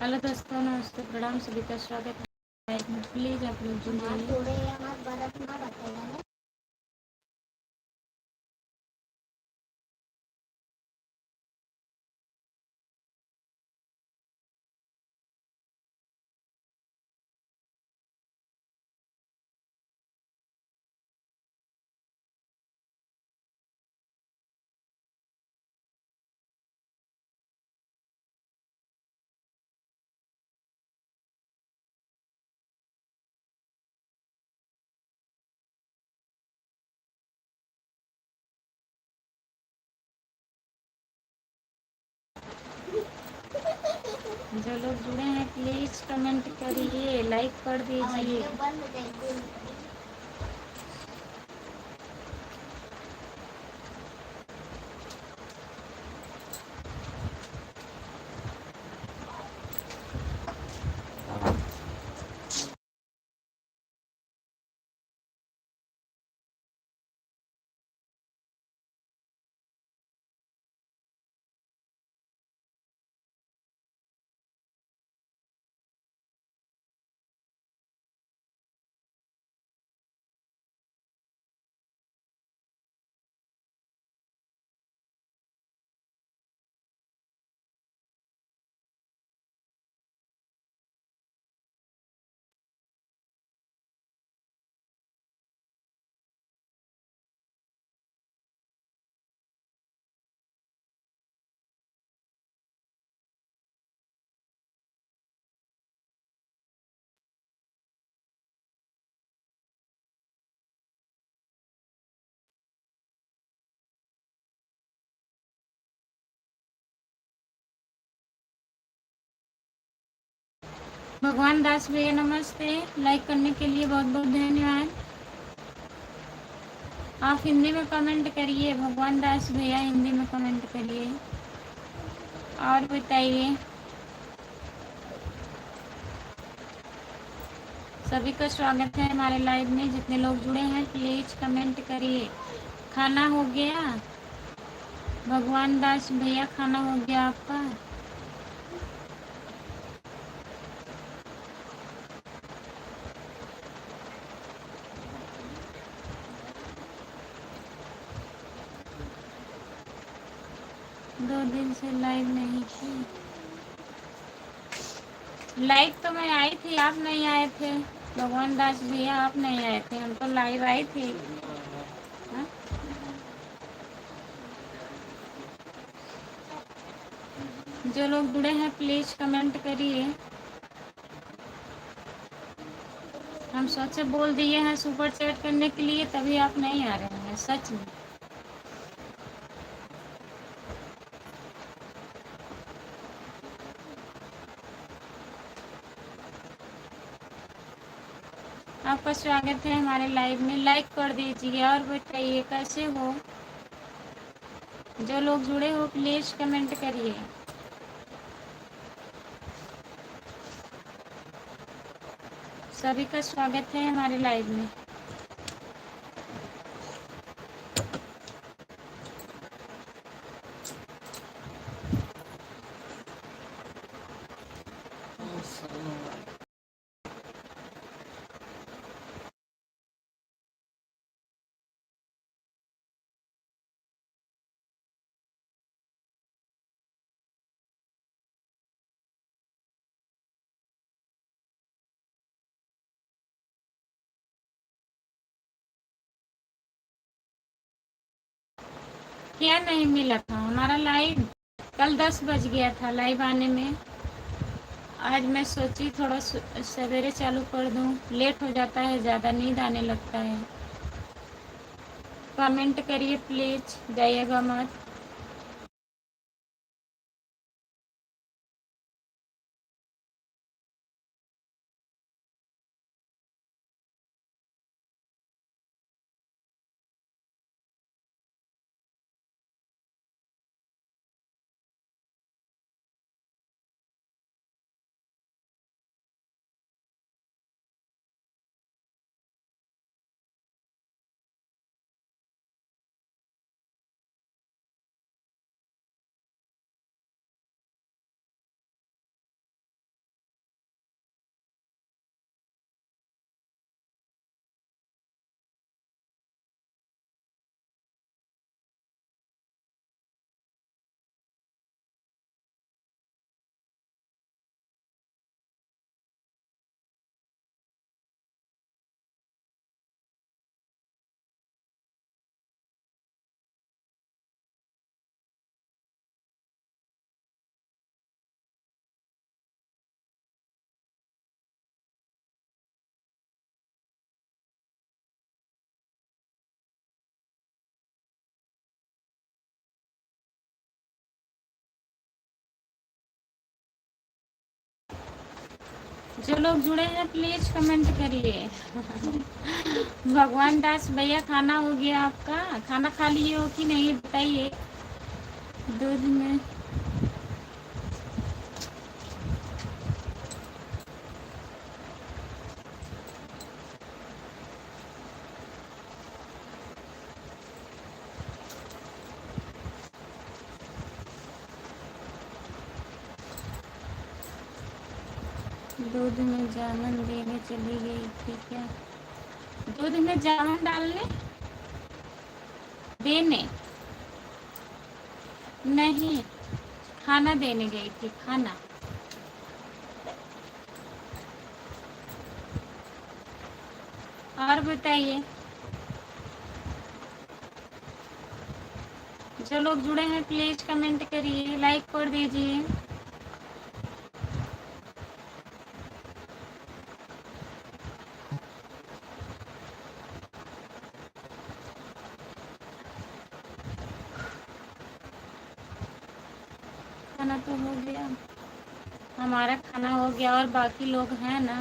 Hello दोस्तों, नमस्ते, प्रणाम, सभी का स्वागत है। प्लीज आप लोग जुड़ जाइए। जो लोग जुड़े हैं प्लीज कमेंट करिए, लाइक कर दीजिए। भगवान दास भैया नमस्ते, लाइक करने के लिए बहुत बहुत धन्यवाद। आप हिंदी में कमेंट करिए, भगवान दास भैया हिंदी में कमेंट करिए और बताइए। सभी का स्वागत है हमारे लाइव में। जितने लोग जुड़े हैं प्लीज कमेंट करिए। खाना हो गया भगवान दास भैया, खाना हो गया आपका? दो दिन से लाइव नहीं थी। लाइव तो मैं आई थी, आप नहीं आए थे। भगवान दास भैया आप नहीं आए थे, हम तो लाइव आई थी। हा? जो लोग जुड़े हैं प्लीज कमेंट करिए। हम सोचे बोल दिए हैं सुपर चैट करने के लिए, तभी आप नहीं आ रहे हैं। सच में आपका स्वागत है हमारे लाइव में। लाइक कर दीजिए और बताइए कैसे हो। जो लोग जुड़े हो प्लीज कमेंट करिए। सभी का स्वागत है हमारे लाइव में। क्या नहीं मिला था हमारा लाइव? कल 10 बज गया था लाइव आने में। आज मैं सोची थोड़ा सवेरे चालू कर दूं, लेट हो जाता है, ज़्यादा नींद आने लगता है। कमेंट करिए प्लीज, जाइएगा मत। जो लोग जुड़े हैं प्लीज कमेंट करिए। भगवान दास भैया, खाना हो गया आपका? खाना खा लिए हो कि नहीं बताइए। दूध में दूध में जामुन देने चली गई थी क्या? दूध में जामुन डालने देने नहीं, खाना देने गई थी, खाना। और बताइए, जो लोग जुड़े हैं प्लीज कमेंट करिए, लाइक कर दीजिए। खाना तो हो गया, हमारा खाना हो गया और बाकी लोग हैं ना।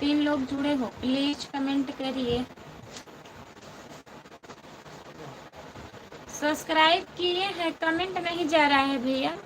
तीन लोग जुड़े हो प्लीज कमेंट करिए। सब्सक्राइब किए हैं, कमेंट नहीं जा रहा है भैया।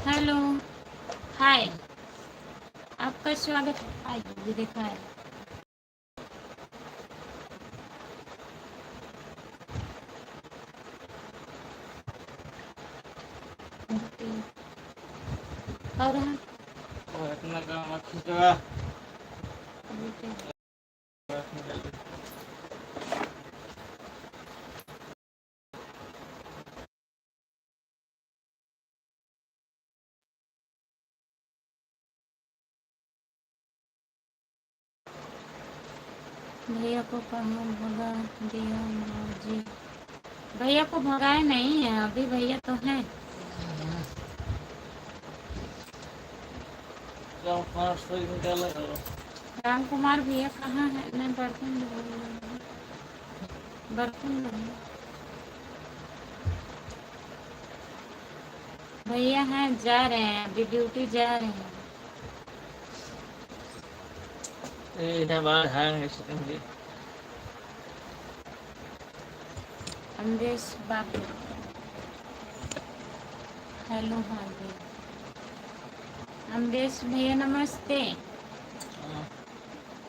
हेलो, हाय, आपका स्वागत है। आइए, देखा है। और इतना काम खींचवा भैया को कहाँ भगा दिया जी? भैया को भगाए नहीं है, अभी भैया तो हैं। जाओ 5 निकाला करो। राम कुमार भैया कहाँ है? मैं बर्तन धो रही हूँ। बर्तन धो रही हूँ। भैया हैं, जा रहे हैं, अभी ड्यूटी जा रहे हैं। इधर बाहर है अमरेश बाबू, हेलो हाँ भैया। अमरेश भैया नमस्ते,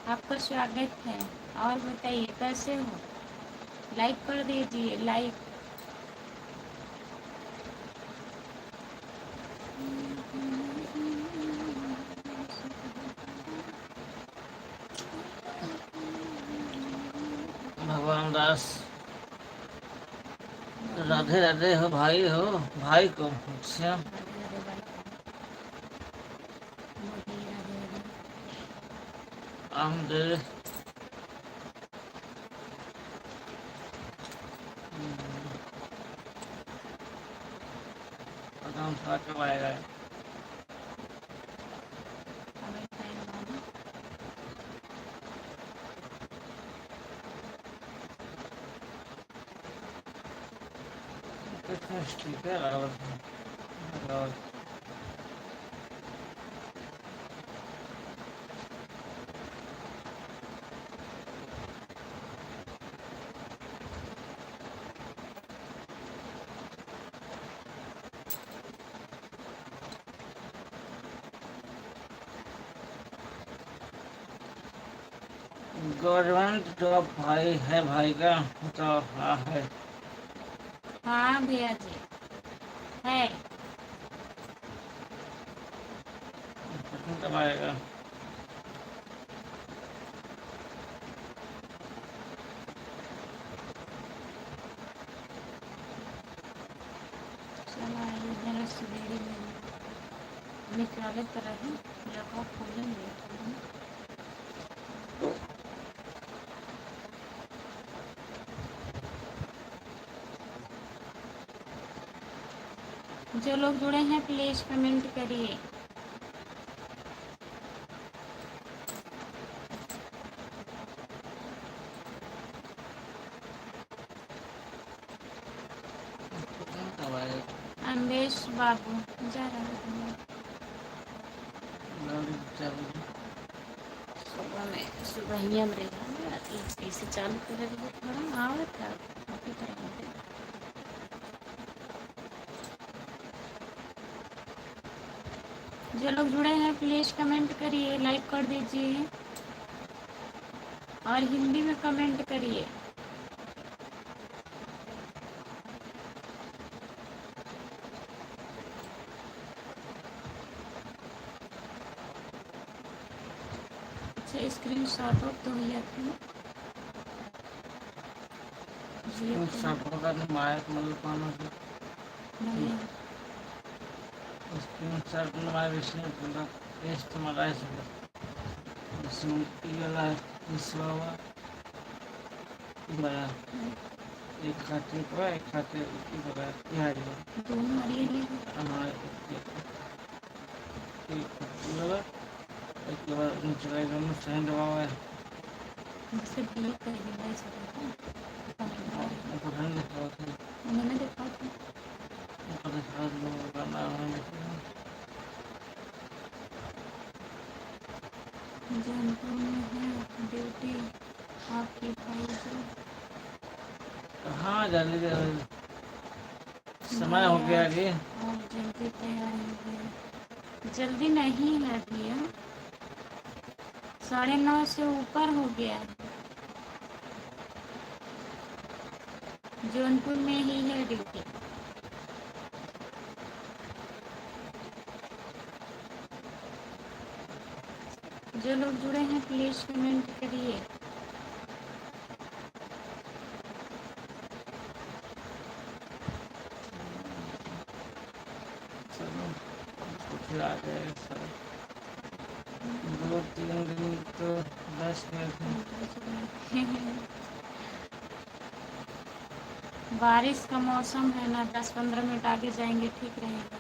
आपका स्वागत है। और बताइए कैसे हो? लाइक कर दीजिए, लाइक। भगवान दास, राधे राधे हो भाई, हो भाई को श्याम। आमदे काम था कब आएगा? ठीक है और गवर्नमेंट जॉब भाई है, भाई का तो हाँ है। हाँ भैया जी है। कब आएगा? जरा सवेरे में निकाले तरह ही लगा खोलेंगे। जो लोग जुड़े हैं प्लीज कमेंट करिए। कब आएगा? अमरेश बाबू जा रहा है। सुबह में सुबह ही हम ऐसे चालू कर थोड़ा आवत था काफी तरह से। जो लोग जुड़े हैं प्लीज कमेंट करिए, लाइक कर दीजिए और हिंदी में कमेंट करिए। अच्छा स्क्रीन शॉट हो तो भैया थी मायक मतलब पाना से स्क्रीन शॉट हमारे विषय पूरा इस्तेमाल है इसमें वाला इसवा बड़ा एक खाते पर एक खाते की बड़ा बिहारी दोनों हमारे एक वाला एक बार नीचे का में स्टैंड हुआ है मुझसे बिल कर दिया पता नहीं क्या था मैंने देखा था। पता चला लोगों का नाम है जौनपुर में है ड्यूटी आपकी भाई जो कहाँ जाने का समय हो गया कि और जल्दी तैयार हो गया। जल्दी नहीं है भैया, 9:30 से ऊपर हो गया है। जौनपुर में ही है ड्यूटी। जो लोग जुड़े हैं प्लीज कमेंट करिए। चलो फिर आ गए सर 2-3 दिन तो बस में थे बारिश का मौसम है ना, 10-15 मिनट आगे जाएंगे ठीक रहेगा।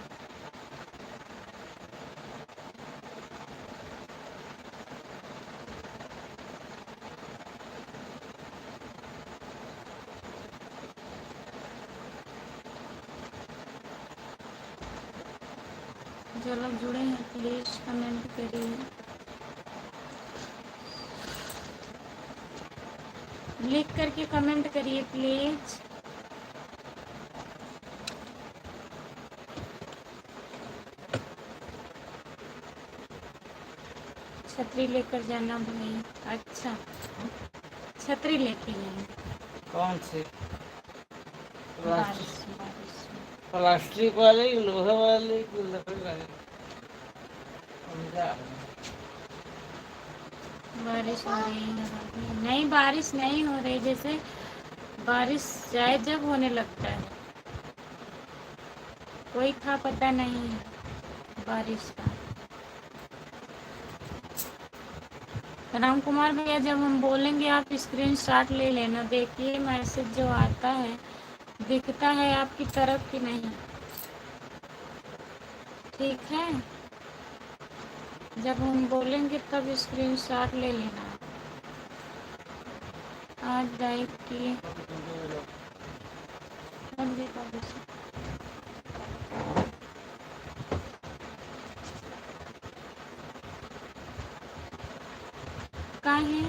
जो लोग जुड़े हैं प्लीज़ कमेंट करिए, लिख करके कमेंट करिए प्लीज़। छतरी लेकर जाना भाई। अच्छा, छतरी लेके जाएंगे। कौन सी? बारिश बारिश प्लास्टिक वाली, लोहे वाली कि लकड़ी वाली? समझा बारिश हो रही है अभी। नहीं, बारिश नहीं हो रही, जैसे बारिश शायद जब होने लगता है, कोई था पता नहीं है बारिश का। राम कुमार भैया, जब हम बोलेंगे आप स्क्रीनशॉट ले लेना, देखिए मैसेज जो आता है दिखता है आपकी तरफ कि नहीं, ठीक है। जब हम बोलेंगे तब स्क्रीनशॉट ले लेना। आज लाइव की कहाँ है,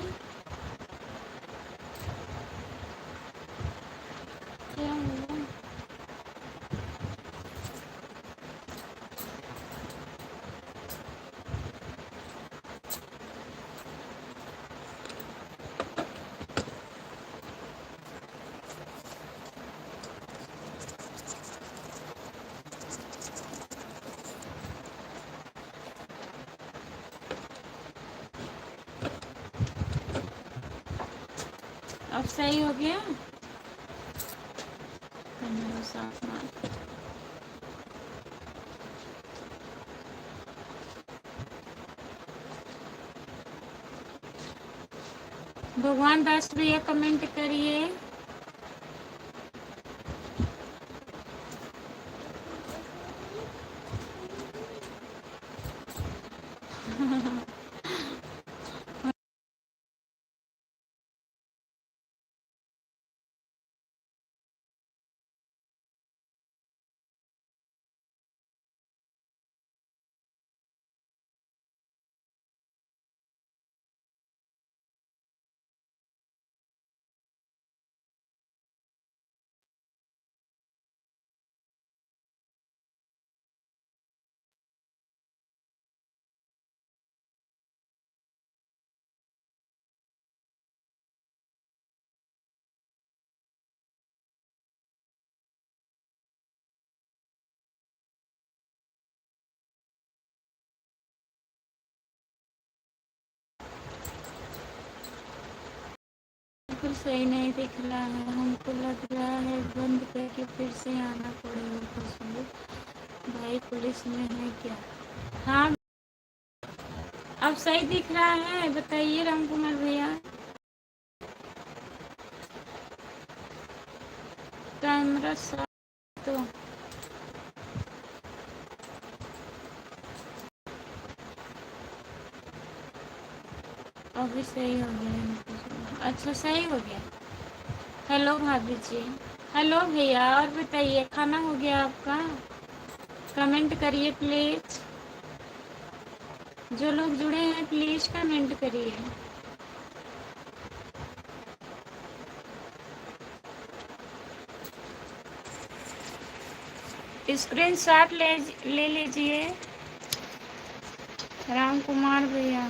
क्या हुआ? अब सही हो गया। मेरे साथ में भगवान दास भैया कमेंट करिए। बिल्कुल सही नहीं दिख रहा है, हमको लग रहा है बंद करके फिर से आना पड़ेगा। खुशबू भाई पुलिस में है क्या? हाँ, अब सही दिख रहा है, बताइए राम कुमार भैया। कैमरा साफ तो अभी सही हो गया है। अच्छा, सही हो गया। हेलो भाभी जी। हेलो भैया, और बताइए खाना हो गया आपका? कमेंट करिए प्लीज, जो लोग जुड़े हैं प्लीज कमेंट करिए। स्क्रीनशॉट ले लीजिए राम कुमार भैया।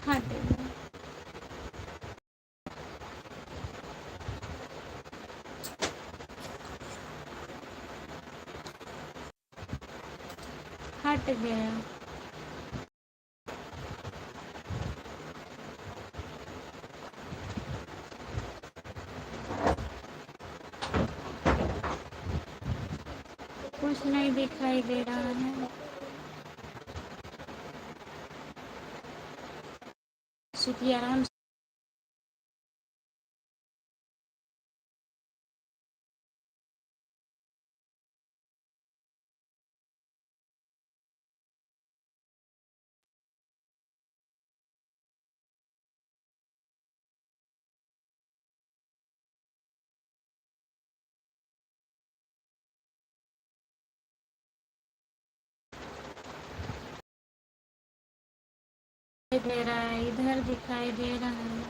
हट गया। हट गया। कुछ नहीं दिखाई दे रहा है। सुखियाराम दे रहा है, इधर दिखाई दे रहा है।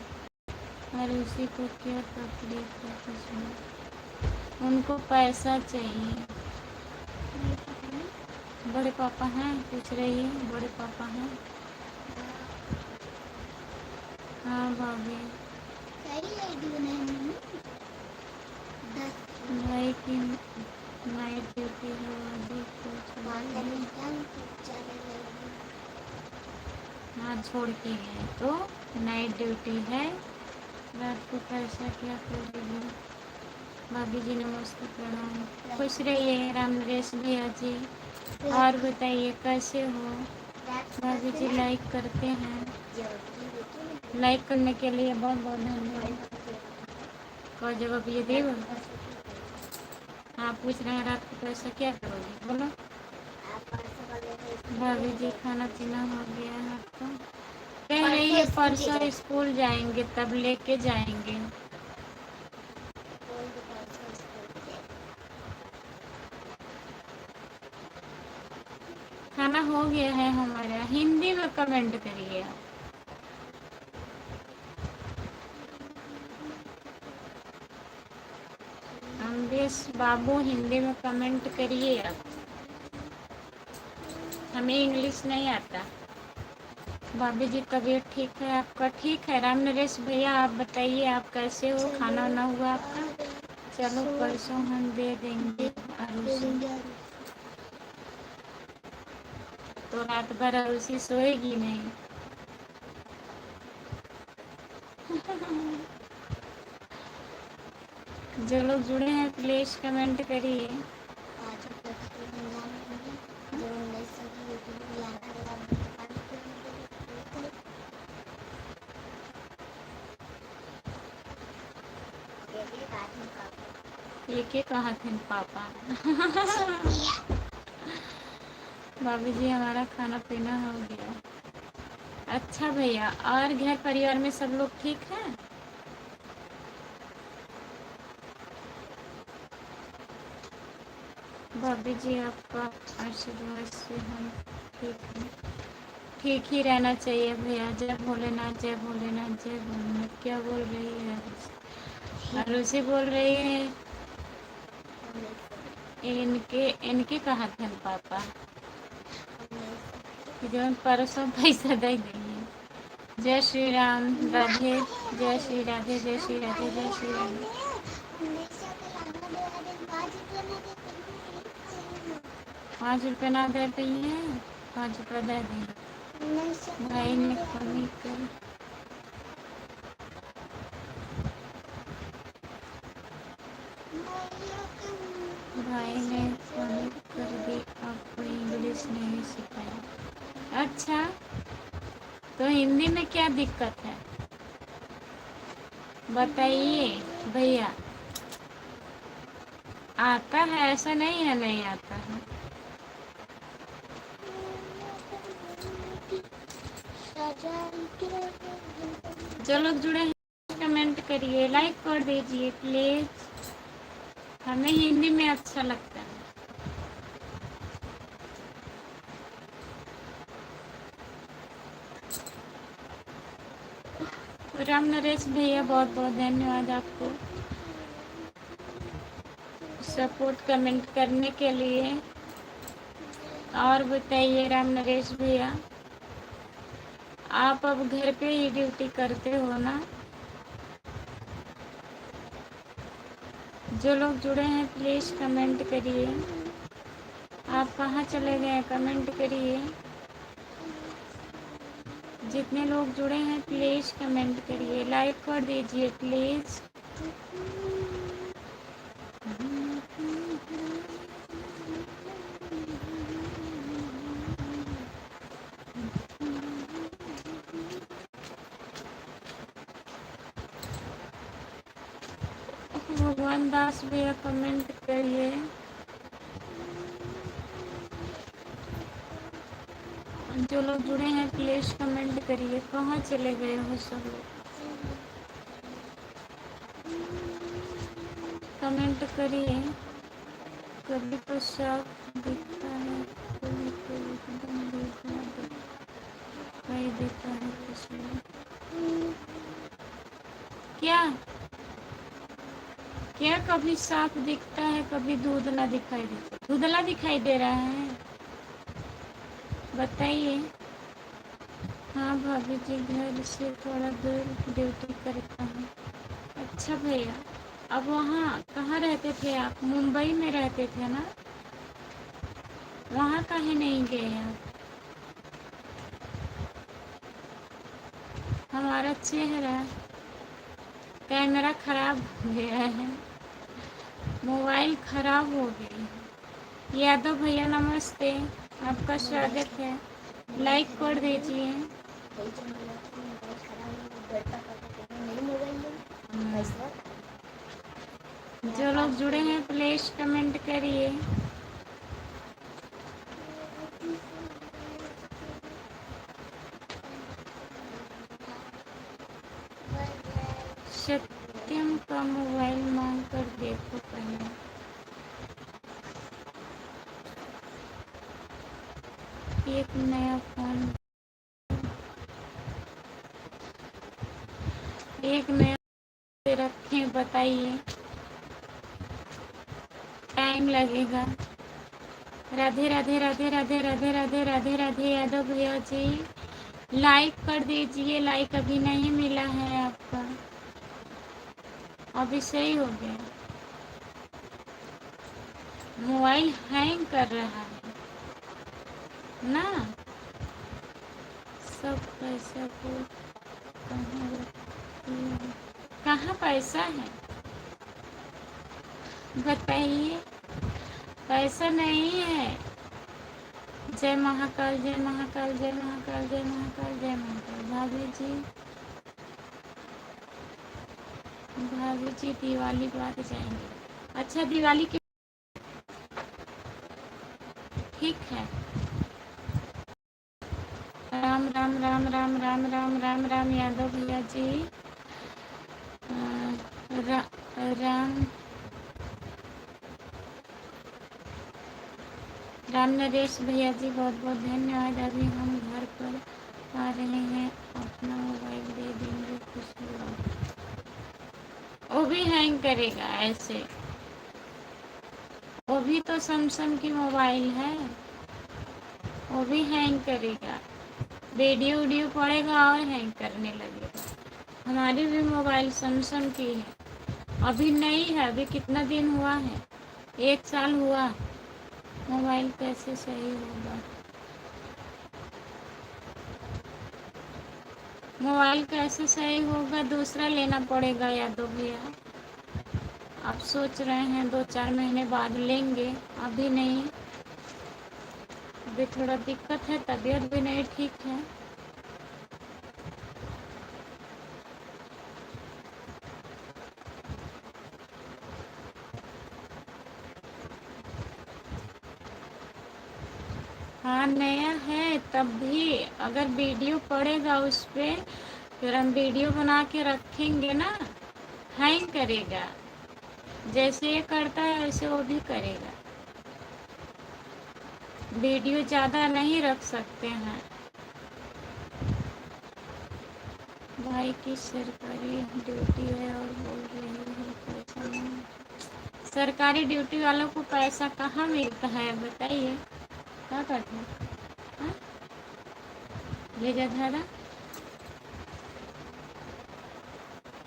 और उसी को क्या तकलीफ है कुछ नहीं। उनको पैसा चाहिए। बड़े पापा हैं? पूछ रही है बड़े पापा हैं? हाँ भाभी। भाई की नाइट ड्यूटी है, अभी कुछ हाँ छोड़ के गए तो नाइट ड्यूटी है, रात को पैसा क्या करेगी। भाभी जी नमस्ते प्रणाम। खुश रहिए राम नरेश भैया जी। और बताइए कैसे हो? भाभी जी लाइक करते हैं, लाइक करने के लिए बहुत बहुत धन्यवाद। कोई जवाब ये देव? हाँ पूछ रहे हैं रात को पैसा क्या करोगे, बोलो। भाभी जी खाना पीना हो गया है आपका? कह रही है परसों स्कूल जाएंगे तब लेके जाएंगे। खाना हो गया है हमारा। हिंदी में कमेंट करिए आप। अमरीश बाबू हिंदी में कमेंट करिए आप, हमें इंग्लिश नहीं आता। भाभी जी तबीयत ठीक है आपका? ठीक है। राम नरेश भैया आप बताइए आप कैसे हो? खाना वाना हुआ आपका? चलो परसों हम दे देंगे अरुषि। तो रात भर अरुषि सोएगी नहीं। जो लोग जुड़े हैं प्लीज कमेंट करिए। ये के कहा थे पापा? भाभी जी हमारा खाना पीना हो गया। अच्छा भैया, और घर परिवार में सब लोग ठीक हैं? भाभी जी आपका आशीर्वाद से हम ठीक हैं। ठीक ही रहना चाहिए भैया। जय भोलेनाथ जय भोलेनाथ जय भोलेनाथ। क्या बोल रही है अरुषि? बोल रही है इनके इनके कहा थे पापा जो परसों पैसा दे देंगे। जय श्री राम राधे, जय श्री राधे, जय श्री राधे, जय श्री राधे। 5 रुपये ना दे रही है, 5 रुपये दे दें। भाई ने कमी कर भाई ने कमी कर दी, आपको इंग्लिश नहीं सिखाया। अच्छा तो हिंदी में क्या दिक्कत है बताइए भैया। आता है, ऐसा नहीं है नहीं आता है। जो लोग जुड़े हैं कमेंट करिए, लाइक कर दीजिए प्लीज। हमें हिंदी में अच्छा लगता है। राम नरेश भैया बहुत बहुत धन्यवाद आपको सपोर्ट कमेंट करने के लिए। और बताइए राम नरेश भैया, आप अब घर पे ही ड्यूटी करते हो ना? जो लोग जुड़े हैं प्लीज कमेंट करिए। आप कहाँ चले गए कमेंट करिए। जितने लोग जुड़े हैं प्लीज कमेंट करिए, लाइक कर दीजिए प्लीज। भगवान दास भैया कमेंट करिए। जो लोग जुड़े हैं प्लीज कमेंट करिए। कहाँ चले गए हो सब लोग? कमेंट करिए। कभी तो सब दिखता है, कभी तो एकदम दिखाई देता है। क्या क्या कभी साफ दिखता है, कभी धुंधला दिखाई देता है? धुंधला दिखाई दे रहा है, बताइए। हाँ भाभी जी, घर से थोड़ा दूर ड्यूटी करता हूँ। अच्छा भैया, अब वहाँ कहाँ रहते थे आप? मुंबई में रहते थे ना? वहाँ काहे नहीं गए आप? हमारा चेहरा कैमरा खराब हो गया है, मोबाइल खराब हो गई है। यादव भैया नमस्ते, आपका स्वागत है। लाइक कर दीजिए। जो लोग जुड़े हैं प्लीज कमेंट करिए। सत्यम का मोबाइल मांग कर देखो पहले। एक नया फोन, एक नया रखें, बताइए। टाइम लगेगा। राधे राधे राधे राधे राधे राधे राधे राधे। यादव भैया जी लाइक कर दीजिए, लाइक अभी नहीं मिला है आपका, अभी सही हो गया। मोबाइल हैंग कर रहा है ना? सब पैसा को कहाँ रखती है? कहाँ पैसा है बताइए? पैसा नहीं है। जय महाकाल, जय महाकाल, जय महाकाल, जय महाकाल, जय महाकाल। भाभी जी दिवाली बाद जाएंगे। अच्छा, दिवाली के ठीक है। राम राम राम राम राम राम राम राम। यादव भैया जी राम राम नरेश भैया जी बहुत बहुत धन्यवाद। अभी हम घर पर आ रहे हैं, अपना मोबाइल दे देंगे कुछ लोग। वो भी हैंग करेगा ऐसे, वो भी तो सैमसंग की मोबाइल है, वो भी हैंग करेगा। वीडियो पड़ेगा और हैंग करने लगेगा। हमारी भी मोबाइल सैमसंग की है, अभी नहीं है, अभी कितना दिन हुआ है? 1 साल हुआ। मोबाइल कैसे सही होगा? मोबाइल कैसे सही होगा? दूसरा लेना पड़ेगा यादव भैया। आप सोच रहे हैं 2-4 महीने बाद लेंगे, अभी नहीं। अभी थोड़ा दिक्कत है, तबीयत भी नहीं ठीक है। हाँ नया है, तब भी अगर वीडियो पड़ेगा उस पर, फिर हम वीडियो बना के रखेंगे ना, हैंग करेगा। जैसे ये करता है वैसे वो भी करेगा। वीडियो ज़्यादा नहीं रख सकते हैं। भाई की सरकारी ड्यूटी है और बोल रही है पैसा नहीं। सरकारी ड्यूटी वालों को पैसा कहाँ मिलता है बताइए? क्या करते हैं? हाँ? भेजा दादा।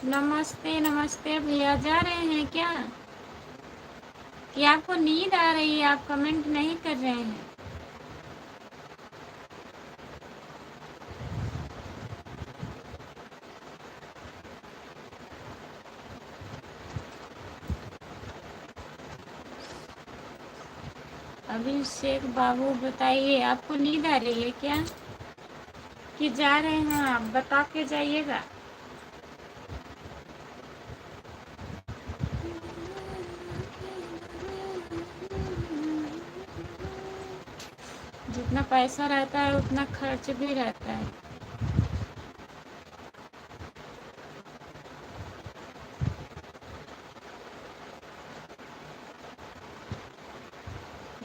नमस्ते नमस्ते भैया, जा रहे हैं क्या? कि आपको नींद आ रही है, आप कमेंट नहीं कर रहे हैं? अभिषेक बाबू बताइए, आपको नींद आ रही है क्या कि जा रहे हैं? आप बता के जाइएगा। जितना पैसा रहता है उतना खर्च भी रहता है।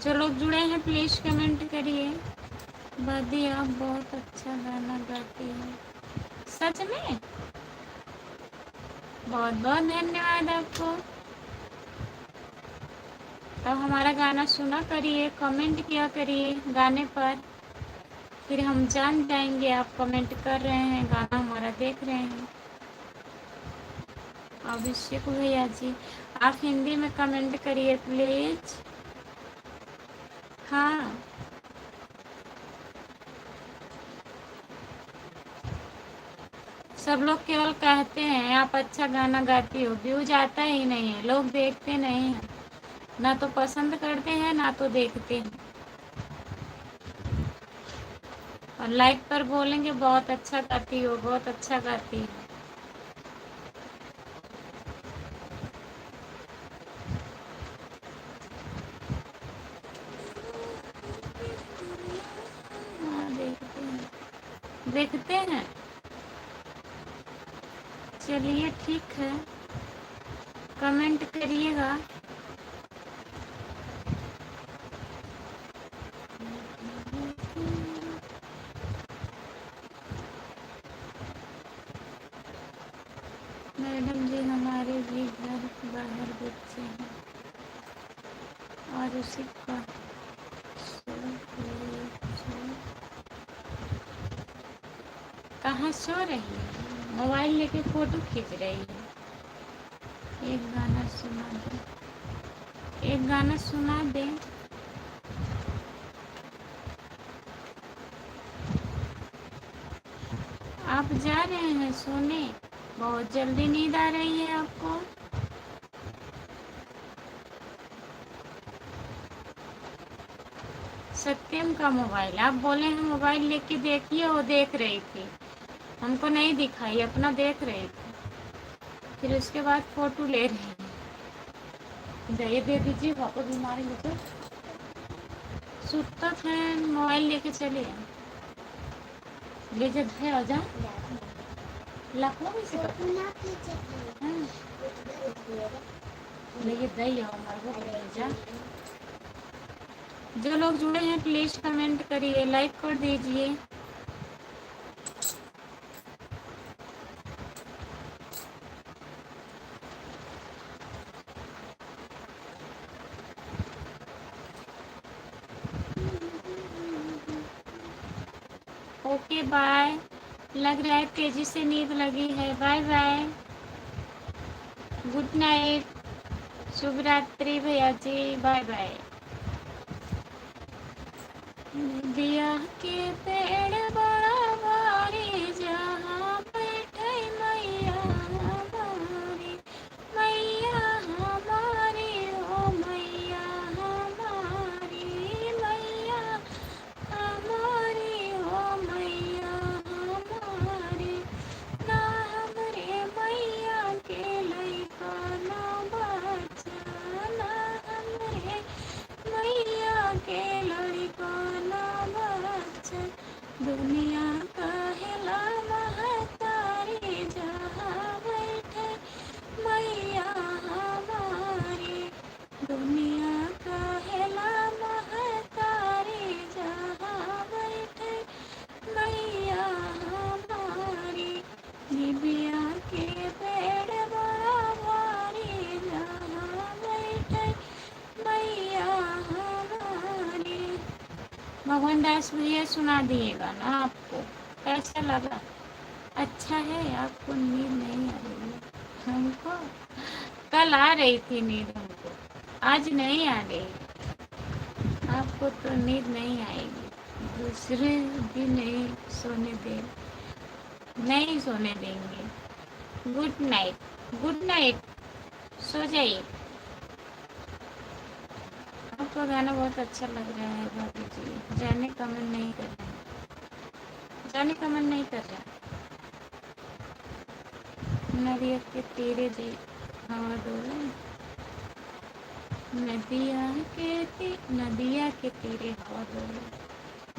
जो लोग जुड़े हैं प्लीज कमेंट करिए। बादी आप बहुत अच्छा गाना गाती हैं। सच में बहुत बहुत धन्यवाद आपको। तो हमारा गाना सुना करिए, कमेंट किया करिए गाने पर, फिर हम जान जाएंगे आप कमेंट कर रहे हैं, गाना हमारा देख रहे हैं। अभिषेक भैया जी, आप हिंदी में कमेंट करिए प्लीज। हाँ, सब लोग केवल कहते हैं आप अच्छा गाना गाती हो, व्यूज आता ही नहीं है, लोग देखते नहीं हैं, ना तो पसंद करते हैं ना तो देखते हैं। और लाइक पर बोलेंगे बहुत अच्छा गाती हो, बहुत अच्छा गाती हो। हाँ, देखते हैं। चलिए ठीक है, कमेंट करिएगा। मैडम जी, हमारे भी घर बाहर बच्चे हैं और उसी का कहाँ सो रही है, मोबाइल लेके फोटो खींच रही है। एक गाना सुना दे, एक गाना सुना दे। आप जा रहे हैं सोने, बहुत जल्दी नींद आ रही है आपको। सत्यम का मोबाइल, आप बोले हैं मोबाइल लेके देखिए, वो देख रही थी, हमको नहीं दिखाई, अपना देख रही थी, फिर उसके बाद फोटो ले रही है। जाइए दे दीजिए, पापा बीमारी हो तो सुता है, मोबाइल लेके चले ले जब है आ जा लखनऊ में से लेके दई आओ हमारे को ले जा। जो लोग जुड़े हैं प्लीज कमेंट करिए, लाइक कर दीजिए। ओके बाय, लग रहा है तेजी से नींद लगी है। बाय बाय, गुड नाइट, शुभ रात्रि भैया जी, बाय बाय। दिया के पेड़ बड़ा भारी, जहाँ बैठे मैया हमारी, मैया हमारी हो मैया हमारी, मैया हमारी हो मैया हमारी, ना हमरे मैया के लइका ना बच्चा, ना हमरे मैया के लड़का ना बच्चा, दुनिया कहेला महतारी, जहाँ बैठे मैया हमारी, दुनिया कहेला महतारी, जहाँ बैठे मैया हमारी, निबिया के पेड़ बड़ा भारी, जहाँ बैठे मैया हमारी। भगवान दास भैया सुना दिएगा ना आपको, कैसा लगा? अच्छा है, आपको नींद नहीं आ रही है? हमको कल आ रही थी नींद, हमको आज नहीं आ रही। आपको तो नींद नहीं आएगी, दूसरे दिन नहीं सोने दे, नहीं सोने देंगे। गुड नाइट, गुड नाइट, सो जाइए। आपका गाना बहुत अच्छा लग रहा है भाभी जी। जाने कमेंट नहीं कर रहे हैं, जाने कमेंट नहीं कर रहे हैं। नदिया के तीरे दे हवा डोले, नदिया के तीरे हवा डोले,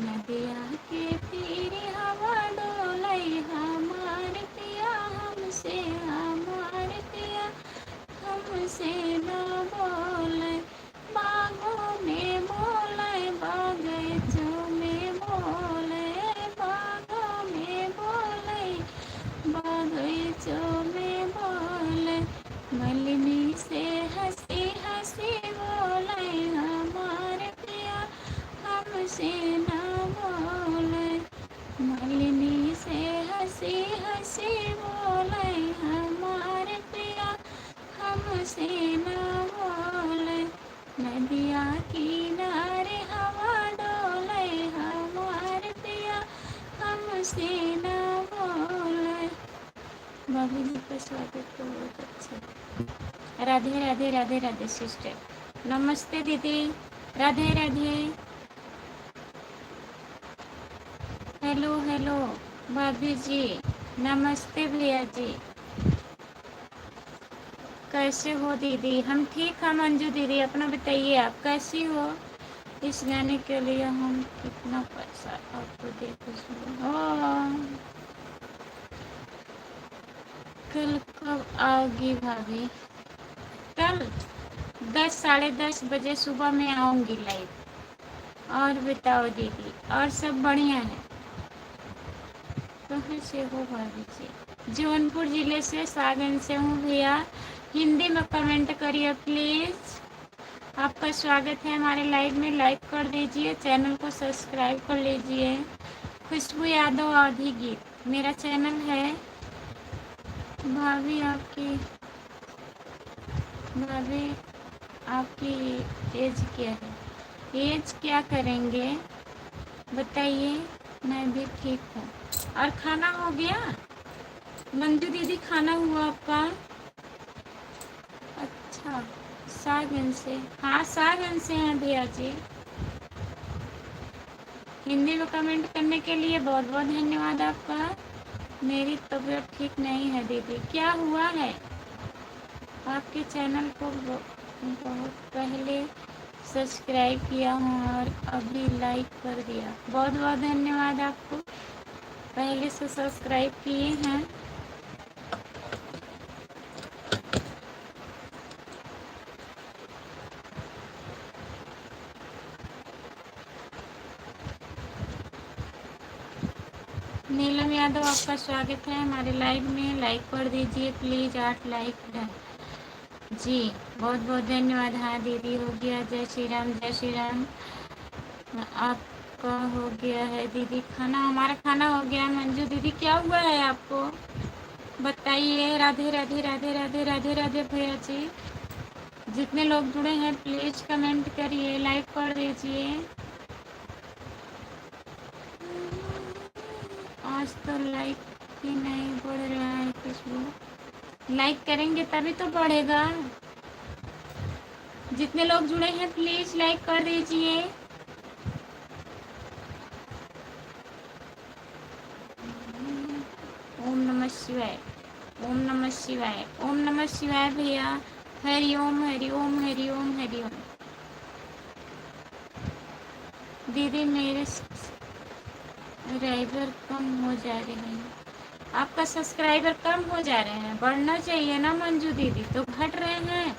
नदिया के तीरे हवा डोले, हमार पिया हमसे, हमार पिया हमसे न बोले, बागों में बोले, बागीचों में बोले, बागों में बोले, बागीचों में बोले। हमसे ना बोले, मालिनी से हंसी हंसी बोले हमारे पिया हमसे ना बोले, नदिया किनारे हवा डोले हमारे पिया हमसे ना बोले। भाभी जी का स्वागत तो बहुत अच्छा। राधे राधे राधे राधे सिस्टर, नमस्ते दीदी, राधे राधे। हेलो हेलो भाभी जी, नमस्ते भैया जी, कैसे हो दीदी? हम ठीक हैं मंजू दीदी, अपना बताइए आप कैसी हो? इस गाने के लिए हम कितना पैसा आपको दे खुश कल कब आओगी भाभी? कल 10 साढ़े 10 बजे सुबह में आऊँगी लाइव। और बताओ दीदी, और सब बढ़िया है? कहाँ से हो भाभी जी? जौनपुर जिले से, सागन से हूँ भैया। हिंदी में कमेंट करिए प्लीज़। आपका स्वागत है हमारे लाइव में, लाइक कर दीजिए, चैनल को सब्सक्राइब कर लीजिए। खुशबू यादव आधी गीत मेरा चैनल है। भाभी आपकी एज क्या है? एज क्या करेंगे बताइए, मैं भी ठीक हूँ। और खाना हो गया मंजू दीदी? खाना हुआ आपका? अच्छा, सागन से? हाँ सागन से हैं भैया जी। हिंदी में कमेंट करने के लिए बहुत बहुत धन्यवाद आपका। मेरी तबीयत ठीक नहीं है दीदी। क्या हुआ है? आपके चैनल को बहुत पहले सब्सक्राइब किया हूँ और अभी लाइक कर दिया। बहुत बहुत धन्यवाद आपको, पहले से सब्सक्राइब किए हैं। नीलम यादव आपका स्वागत है हमारे लाइव में, लाइक कर दीजिए प्लीज़, 8 लाइक है जी। बहुत बहुत धन्यवाद। हाँ दीदी हो गया, जय श्री राम जय श्री राम। आपका हो गया है दीदी खाना? हमारा खाना हो गया। मंजू दीदी क्या हुआ है आपको बताइए? राधे राधे राधे राधे राधे राधे भैया जी। जितने लोग जुड़े हैं प्लीज़ कमेंट करिए, लाइक कर दीजिए। आज तो लाइक ही नहीं बढ़ रहा है खुशबू। लाइक करेंगे तभी तो बढ़ेगा। जितने लोग जुड़े हैं प्लीज़ लाइक कर दीजिए। ओम नमः शिवाय, ओम नमः शिवाय, ओम नमः शिवाय भैया। हरि ओम हरि ओम हरि ओम हरि ओम। दीदी मेरे सब्सक्राइबर कम हो जा रहे हैं। आपका सब्सक्राइबर कम हो जा रहे हैं, बढ़ना चाहिए ना मंजू दीदी, तो घट रहे हैं।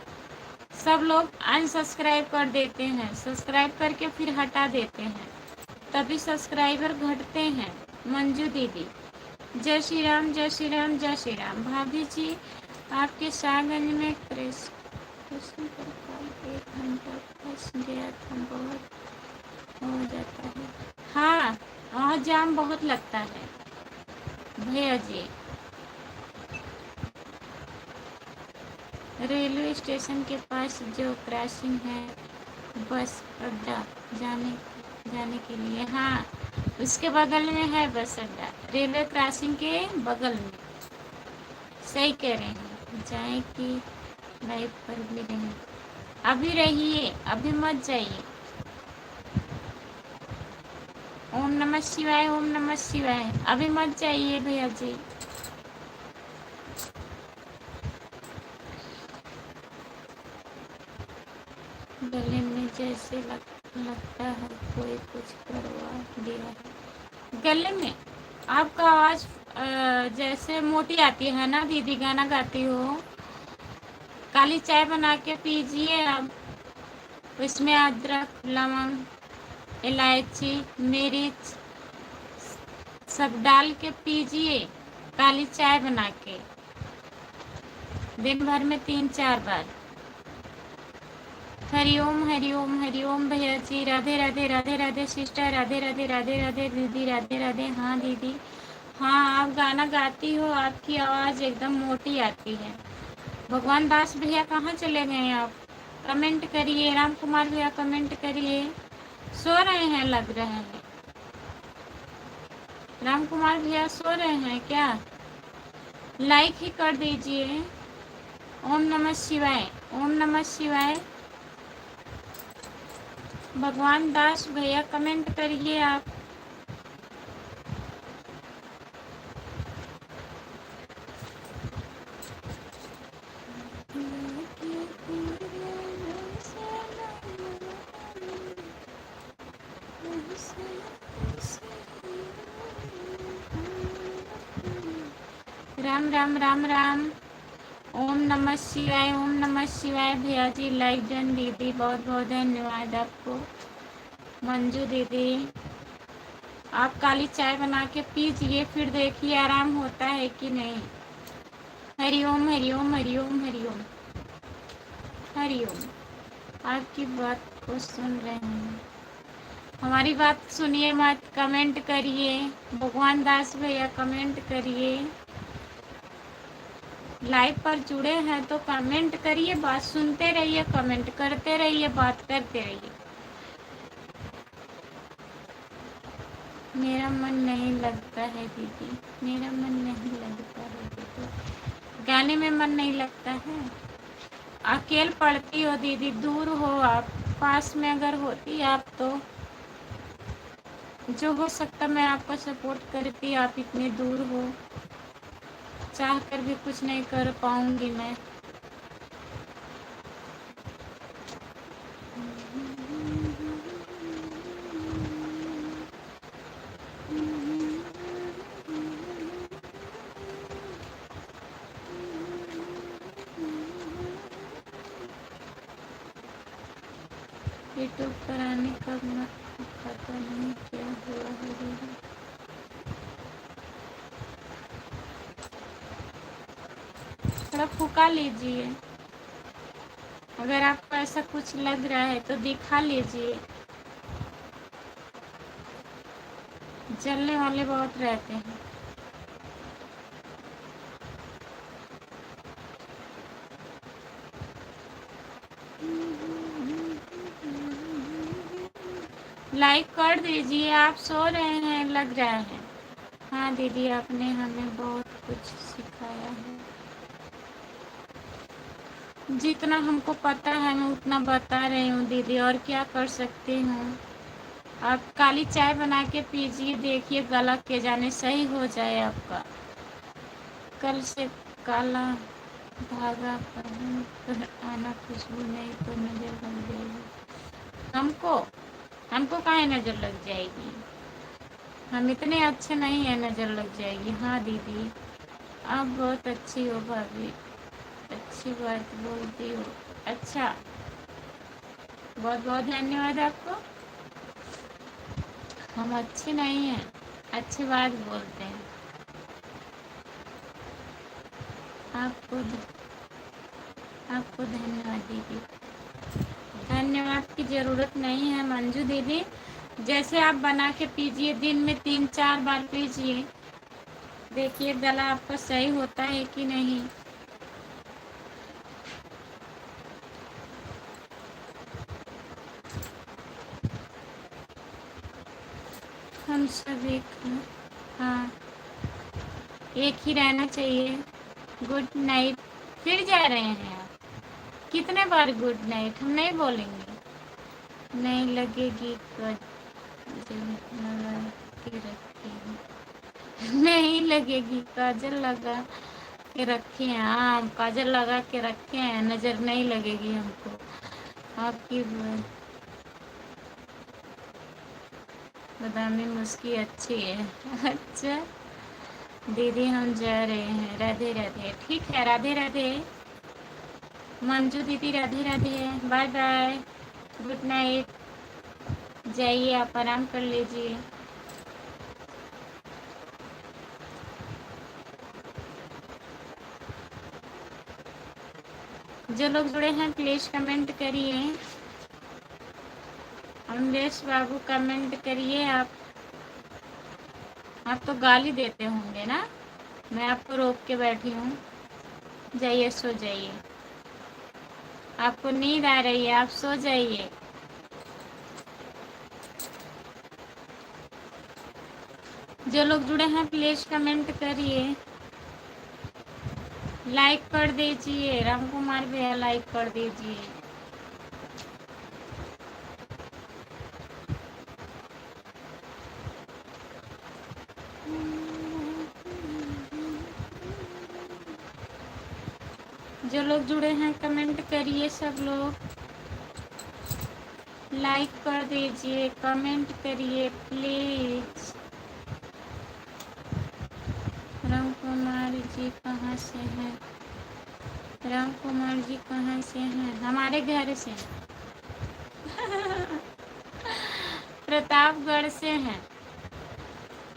सब लोग अनसब्सक्राइब कर देते हैं, सब्सक्राइब करके फिर हटा देते हैं, तभी सब्सक्राइबर घटते हैं मंजू दीदी। जय श्री राम जय श्री राम जय श्री राम। भाभी जी आपके सागंज में कृष्ण पर कल 1 घंटा फंस गया था, बहुत हो जाता है। हाँ वहाँ जाम बहुत लगता है भैया जी। रेलवे स्टेशन के पास जो क्रॉसिंग है बस अड्डा जाने के लिए, हाँ उसके बगल में है बस अड्डा, रेलवे क्रॉसिंग के बगल में। सही कह रहे हैं, जाए कि लाइव पर भी रहें। अभी रहिए, अभी मत जाइए। ओम नमः शिवाय, ओम नमः शिवाय। अभी मत जाइए भैया जी। गले में जैसे लगता है कोई कुछ करवा दिया है। गले में आपका आवाज़ जैसे मोटी आती है ना दीदी, गाना गाती हो। काली चाय बना के पीजिए आप, उसमें अदरक लवंग इलायची मिर्च सब डाल के पीजिए, काली चाय बना के दिन भर में 3-4 बार। हरिओम हरिओम हरिओम भैया जी, राधे राधे राधे राधे सिस्टर, राधे राधे राधे राधे दीदी, राधे राधे। हाँ दीदी, हाँ आप गाना गाती हो, आपकी आवाज़ एकदम मोटी आती है। भगवान दास भैया कहाँ चले गए आप? कमेंट करिए। राम कुमार भैया कमेंट करिए। सो रहे हैं लग रहे हैं। राम कुमार भैया सो रहे हैं क्या? लाइक ही कर दीजिए। ओम नमः शिवाय, ओम नमः शिवाय। भगवान दास भैया कमेंट करिए आप। राम राम राम राम। ओम नमः शिवाय, ओम नमः शिवाय। भैया जी लाइक डन। दीदी बहुत बहुत धन्यवाद आपको। मंजू दीदी, आप काली चाय बना के पीजिए, फिर देखिए आराम होता है कि नहीं। हरिओम हरिओम हरिओम हरिओम हरिओम। आपकी बात को सुन रहे हैं। हमारी बात सुनिए मत, कमेंट करिए। भगवान दास भैया कमेंट करिए। लाइव पर जुड़े हैं तो कमेंट करिए, बात सुनते रहिए, कमेंट करते रहिए, बात करते रहिए। मेरा मन नहीं लगता है दीदी, मेरा मन नहीं लगता है दीदी। गाने में मन नहीं लगता है। अकेले पढ़ती हो दीदी, दूर हो आप। पास में अगर होती आप तो जो हो सकता मैं आपको सपोर्ट करती। आप इतनी दूर हो, चाह कर भी कुछ नहीं कर पाऊंगी मैं। यूट्यूब पर आने का पता नहीं क्या हुआ है दीदी। थोड़ा फुका लीजिए। अगर आपको ऐसा कुछ लग रहा है तो दिखा लीजिए। जलने वाले बहुत रहते हैं। लाइक कर दीजिए। आप सो रहे हैं लग रहा है। हाँ दीदी, आपने हमें बहुत कुछ सिखाया है। जितना हमको पता है मैं उतना बता रही हूँ दीदी, और क्या कर सकती हूँ। आप काली चाय बना के पीजिए, देखिए गला के जाने सही हो जाए आपका। कल से काला धागा पहन कर आना, खुशबू नहीं तो नजर लग जाएगी। हमको हमको काहे नजर लग जाएगी? हम इतने अच्छे नहीं है नजर लग जाएगी। हाँ दीदी, आप बहुत अच्छी हो भाभी, अच्छी बात बोलती हो। अच्छा, बहुत बहुत धन्यवाद आपको। हम अच्छे नहीं हैं, अच्छी बात बोलते हैं। आपको धन्यवाद दीदी। धन्यवाद की ज़रूरत नहीं है मंजू दीदी। जैसे आप बना के पीजिए, दिन में 3-4 बार पीजिए, देखिए गला आपका सही होता है कि नहीं। हम सब एक हैं। हाँ, एक ही रहना चाहिए। Good night. फिर जा रहे हैं आप? कितने बार गुड नाइट? हम नहीं बोलेंगे। नहीं लगेगी तो लगा के रखी है। नहीं लगेगी, काजल लगा के रखे हैं। हाँ, काजल लगा के रखे हैं, नज़र नहीं लगेगी हमको। आपकी बदामी मुस्की अच्छी है। अच्छा दीदी, हम जा रहे हैं। राधे राधे। ठीक है, राधे राधे। मंजू दीदी Radhe Radhe. Bye bye, good night. जाइए, आप आराम कर लीजिए। जो लोग जुड़े हैं प्लीज़ कमेंट करिए। अमरेश बाबू कमेंट करिए। आप तो गाली देते होंगे ना, मैं आपको रोक के बैठी हूँ। जाइए सो जाइए, आपको नींद आ रही है, आप सो जाइए। जो लोग जुड़े हैं प्लीज कमेंट करिए, लाइक कर दीजिए। राम कुमार भैया लाइक कर दीजिए। जो लोग जुड़े हैं कमेंट करिए, सब लोग लाइक कर दीजिए, कमेंट करिए प्लीज। राम कुमार जी कहाँ से हैं? राम कुमार जी कहाँ से हैं? हमारे घर से। प्रतापगढ़ से हैं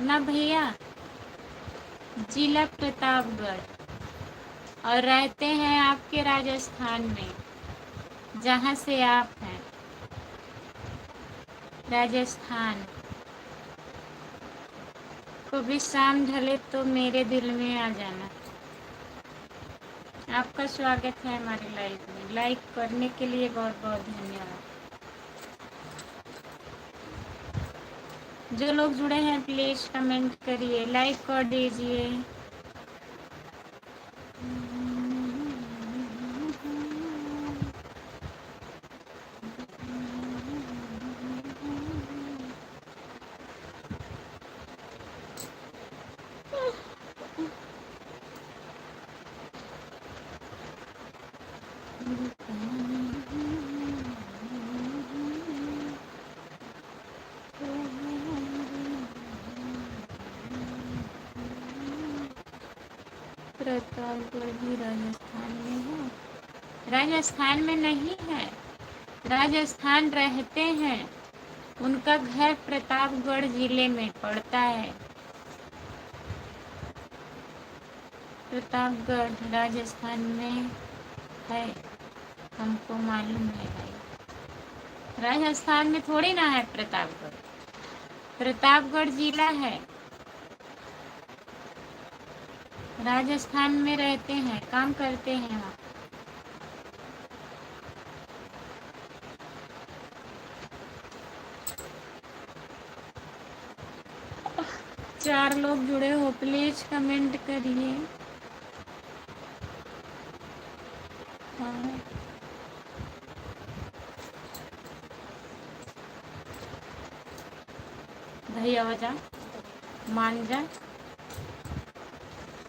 ना भैया, जिला प्रतापगढ़, और रहते हैं आपके राजस्थान में, जहाँ से आप हैं, राजस्थान। कभी शाम ढले तो मेरे दिल में आ जाना। आपका स्वागत है हमारे लाइव में। लाइक करने के लिए बहुत बहुत धन्यवाद। जो लोग जुड़े हैं प्लीज कमेंट करिए, लाइक कर दीजिए। प्रतापगढ़ भी राजस्थान में है? राजस्थान में नहीं है, राजस्थान रहते हैं, उनका घर प्रतापगढ़ जिले में पड़ता है। प्रतापगढ़ राजस्थान में है, हमको मालूम है भाई। राजस्थान में थोड़ी ना है प्रतापगढ़, प्रतापगढ़ जिला है। राजस्थान में रहते हैं, काम करते हैं वहाँ। चार लोग जुड़े हो प्लीज कमेंट करिए। हाँ। भैया वजह मान जा।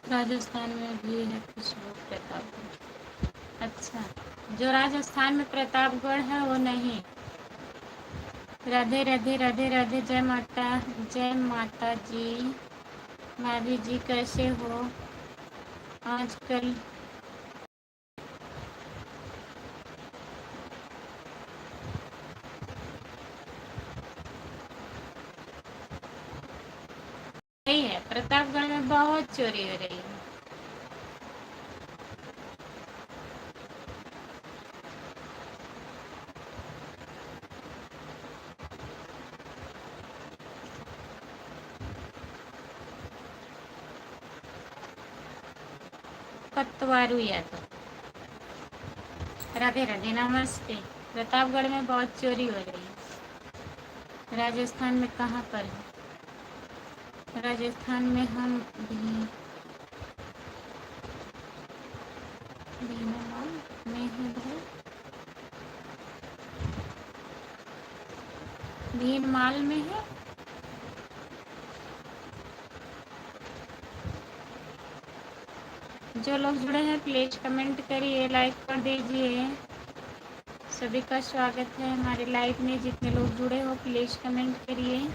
राजस्थान में भी है कुछ लोग प्रतापगढ़। अच्छा, जो राजस्थान में प्रतापगढ़ है वो नहीं। राधे राधे राधे राधे, जय माता जी। माधवी जी कैसे हो आजकल? सही है, प्रतापगढ़ में बहुत चोरी हो रही है। कतवारू यादव, राधे राधे नमस्ते। प्रतापगढ़ में बहुत चोरी हो रही है। राजस्थान में कहाँ पर है? राजस्थान में हम भीनमाल में है भाई, भीनमाल में है। जो लोग जुड़े हैं प्लीज कमेंट करिए, लाइक कर दीजिए। सभी का स्वागत है हमारे लाइव में। जितने लोग जुड़े हो प्लीज कमेंट करिए।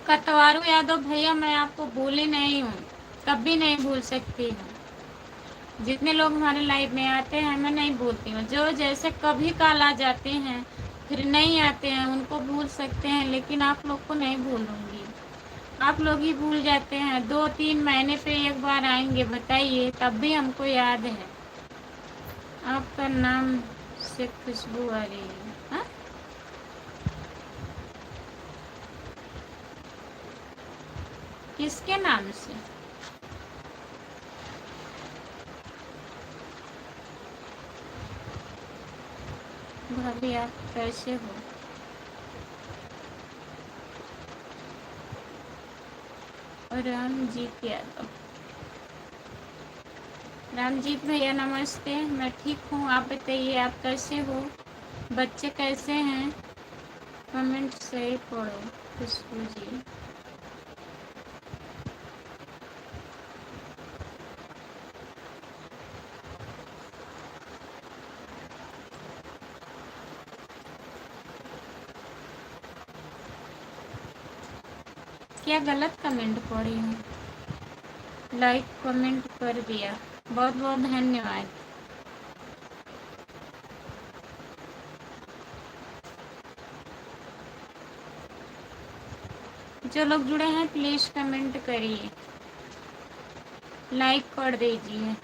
कतवारू यादव भैया, मैं आपको भूली नहीं हूँ, कभी नहीं भूल सकती हूँ। जितने लोग हमारे लाइव में आते हैं मैं नहीं भूलती हूँ, जो जैसे कभी काल आ जाते हैं फिर नहीं आते हैं उनको भूल सकते हैं, लेकिन आप लोग को नहीं भूलूंगी। आप लोग ही भूल जाते हैं, 2-3 महीने पे एक बार आएंगे बताइए, तब भी हमको याद है। आपका नाम से खुशबू आ रही है। हाँ? किसके नाम से? भाभी आप कैसे हो? रामजीत यादव। रामजीत भैया नमस्ते, मैं ठीक हूँ, आप बताइए आप कैसे हो? बच्चे कैसे हैं? कमेंट सही पढ़ो खुशबू जी। क्या गलत कमेंट पढ़ी हूँ? लाइक कमेंट कर दिया, बहुत बहुत धन्यवाद। जो लोग जुड़े हैं प्लीज कमेंट करिए, लाइक कर दीजिए।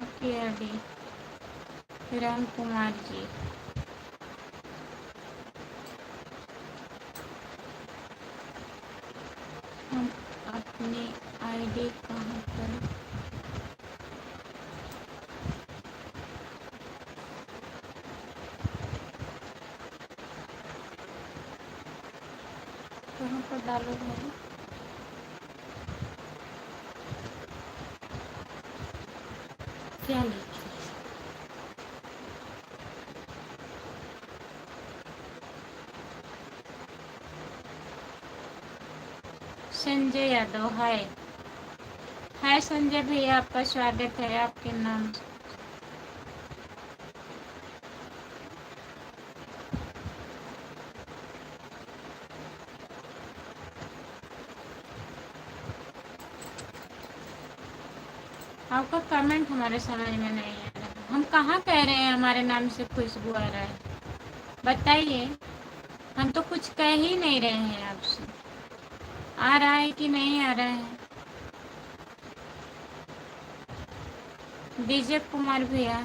ओके राम कुमार जी। हम अपनी आईडी कहाँ पर? कहाँ पर डालोगे? क्या लिखे? संजय यादव। हाय हाय संजय भैया, आपका स्वागत है। आपके नाम से आपका कमेंट हमारे समझ में नहीं आ रहा। हम कहाँ कह रहे हैं हमारे नाम से खुशबू आ रहा है? बताइए, हम तो कुछ कह ही नहीं रहे हैं आपसे। आ रहा है कि नहीं आ रहा है? डीजे कुमार भैया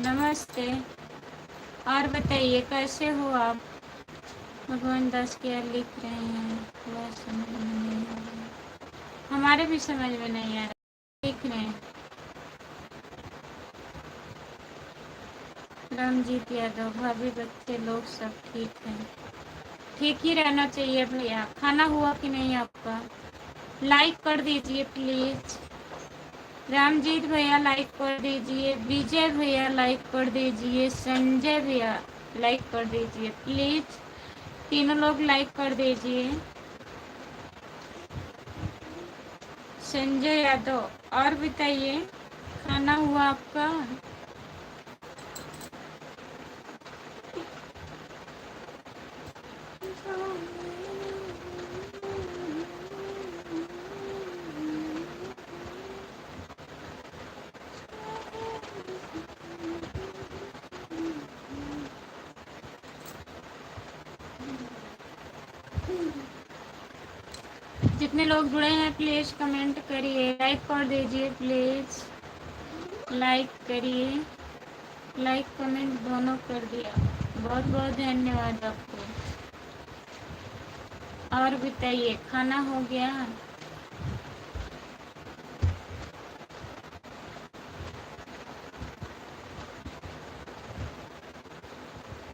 नमस्ते, और बताइए कैसे हो आप? भगवान दास क्या लिख रहे हैं वह समझ में नहीं आ रहा है। हमारे भी समझ में नहीं आ रहा, लिख रहे हैं। रामजीत यादव। भाभी बच्चे लोग सब ठीक हैं? ठीक ही रहना चाहिए भैया। खाना हुआ कि नहीं आपका? लाइक कर दीजिए प्लीज। रामजीत भैया लाइक कर दीजिए, विजय भैया लाइक कर दीजिए, संजय भैया लाइक कर दीजिए प्लीज, तीनों लोग लाइक कर दीजिए। संजय यादव। और बताइए, खाना हुआ आपका? जितने लोग जुड़े हैं प्लीज कमेंट करिए, लाइक कर दीजिए प्लीज, लाइक करिए, लाइक कमेंट दोनों कर दिया, बहुत बहुत धन्यवाद आपको। और बताइए, खाना हो गया?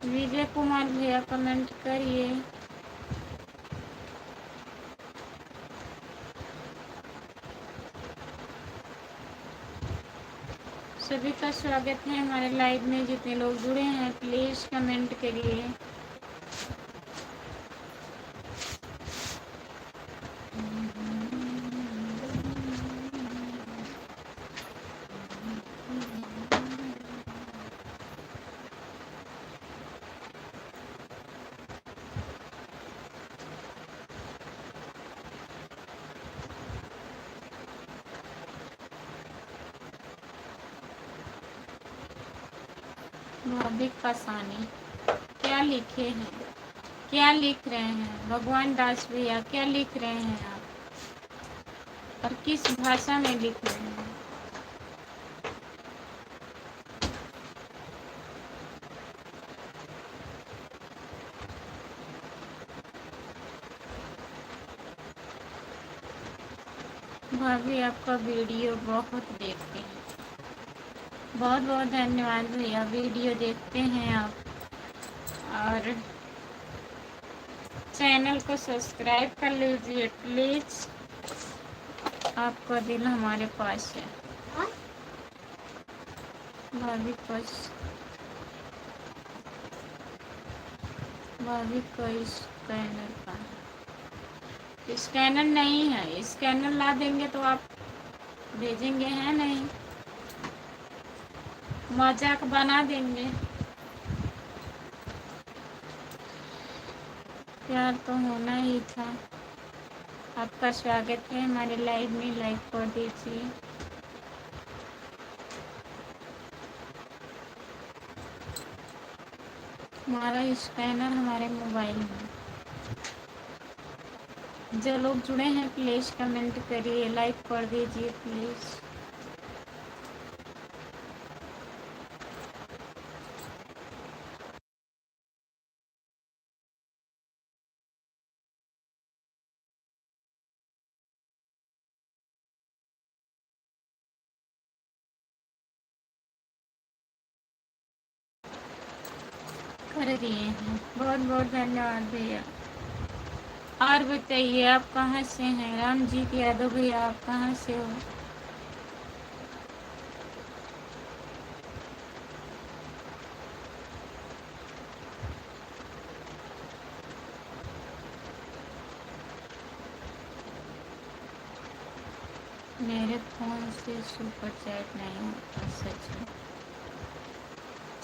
विजय कुमार भैया कमेंट करिए। सभी का स्वागत है हमारे लाइव में। जितने लोग जुड़े हैं प्लीज कमेंट करिए। भाभी कसानी क्या लिखे हैं, क्या लिख रहे हैं? भगवान दास भैया क्या लिख रहे हैं आप, और किस भाषा में लिख रहे हैं? भाभी आपका वीडियो बहुत देखते हैं, बहुत बहुत धन्यवाद भैया, वीडियो देखते हैं आप, और चैनल को सब्सक्राइब कर लीजिए प्लीज़, आपका दिल हमारे पास है। भाभी को स्कैनर का स्कैनर नहीं है, स्कैनर ला देंगे तो आप भेजेंगे, हैं नहीं, मजाक बना देंगे। प्यार तो होना ही था। आपका स्वागत है हमारे लाइव में, लाइक कर दीजिए। हमारा स्कैनर हमारे मोबाइल में। जो लोग जुड़े हैं प्लीज़ कमेंट करिए, लाइक कर दीजिए प्लीज़। कर दिए हैं, बहुत बहुत धन्यवाद भैया। और बताइए आप कहाँ से हैं? रामजीत यादव भैया आप कहाँ से हो? मेरे फ़ोन से सुपर चैट नहीं होता, सच में।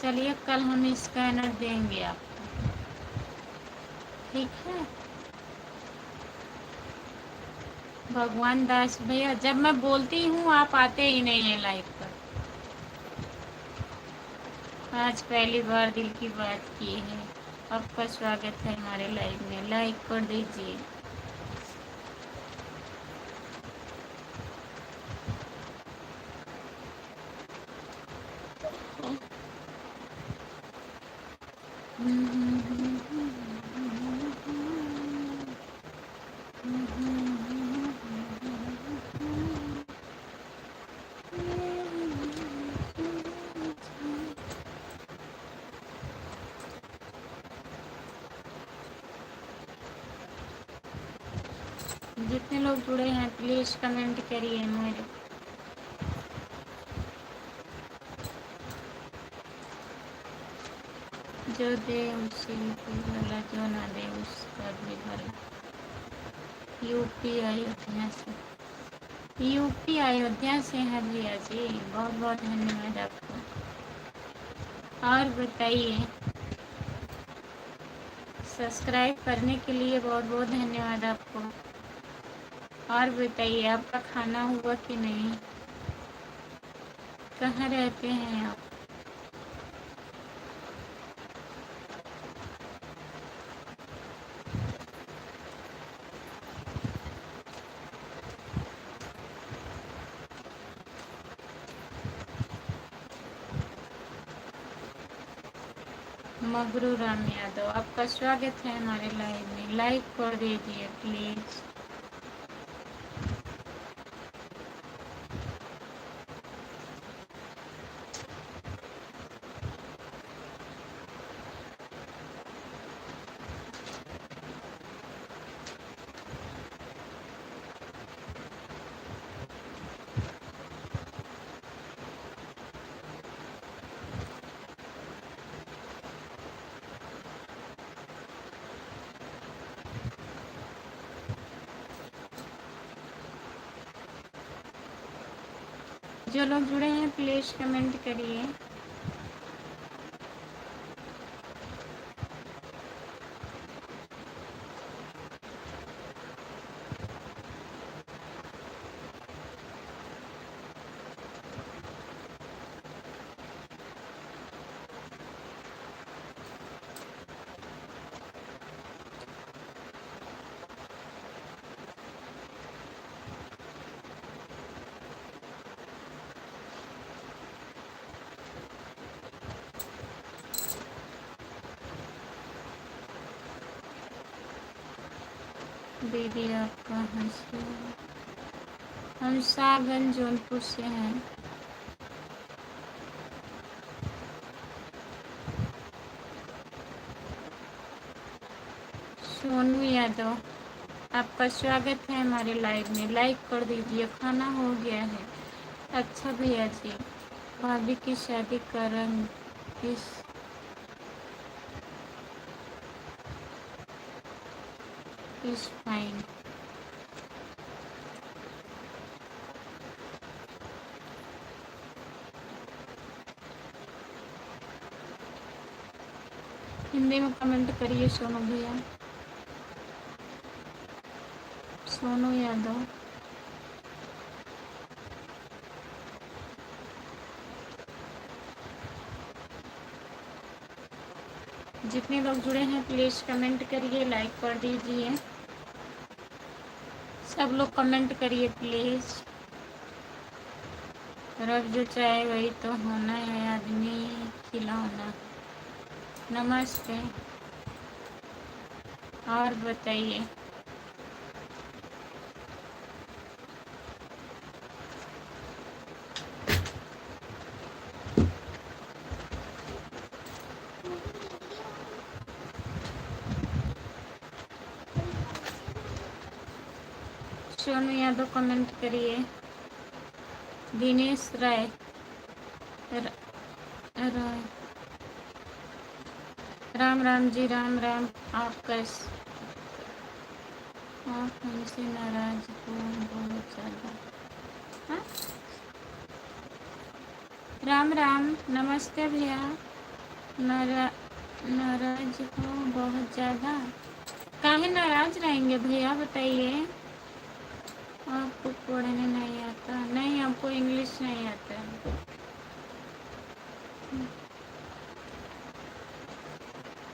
चलिए कल हम स्कैनर देंगे आपको, ठीक है? भगवान दास भैया, जब मैं बोलती हूँ आप आते ही नहीं हैं लाइव पर। आज पहली बार दिल की बात की है। आपका स्वागत है हमारे लाइव में, लाइक कर दीजिए। जितने लोग जुड़े हैं प्लीज़ कमेंट करिए मेरे। जो दे उसे भी भला, जो ना दे उसका भी भला। यूपी अयोध्या से है भैया जी, बहुत बहुत धन्यवाद आपको। और बताइए, सब्सक्राइब करने के लिए बहुत बहुत धन्यवाद आपको। और बताइए आपका खाना हुआ कि नहीं? कहाँ रहते हैं आप? मगरू राम यादव, आपका स्वागत है हमारे लाइव में, लाइक कर दीजिए प्लीज़। जो लोग जुड़े हैं प्लीज़ कमेंट करिए। दीदी आप कहाँ से हो? हम सागंज जौनपुर से हैं। सोनू यादव, आपका स्वागत है हमारे लाइव में। लाइक कर दीजिए। खाना हो गया है। अच्छा भैया जी, भाभी की शादी का रंग इस फाइन। हिंदी में कमेंट करिए सोनू भैया। सोनू यादव, जितने लोग जुड़े हैं प्लीज़ कमेंट करिए, लाइक कर दीजिए। सब लोग कमेंट करिए प्लीज़। रब जो चाहे वही तो होना है, आदमी खिलौना। नमस्ते, और बताइए। सोनू यादव कमेंट करिए। दिनेश राय, राय, राम राम जी, राम राम। आप कैसे? आप हमसे नाराज हो बहुत ज़्यादा? हाँ? राम राम, नमस्ते भैया। नाराज हो बहुत ज़्यादा? काहे नाराज रहेंगे भैया, बताइए। आपको पढ़ने नहीं आता? नहीं, हमको इंग्लिश नहीं आता।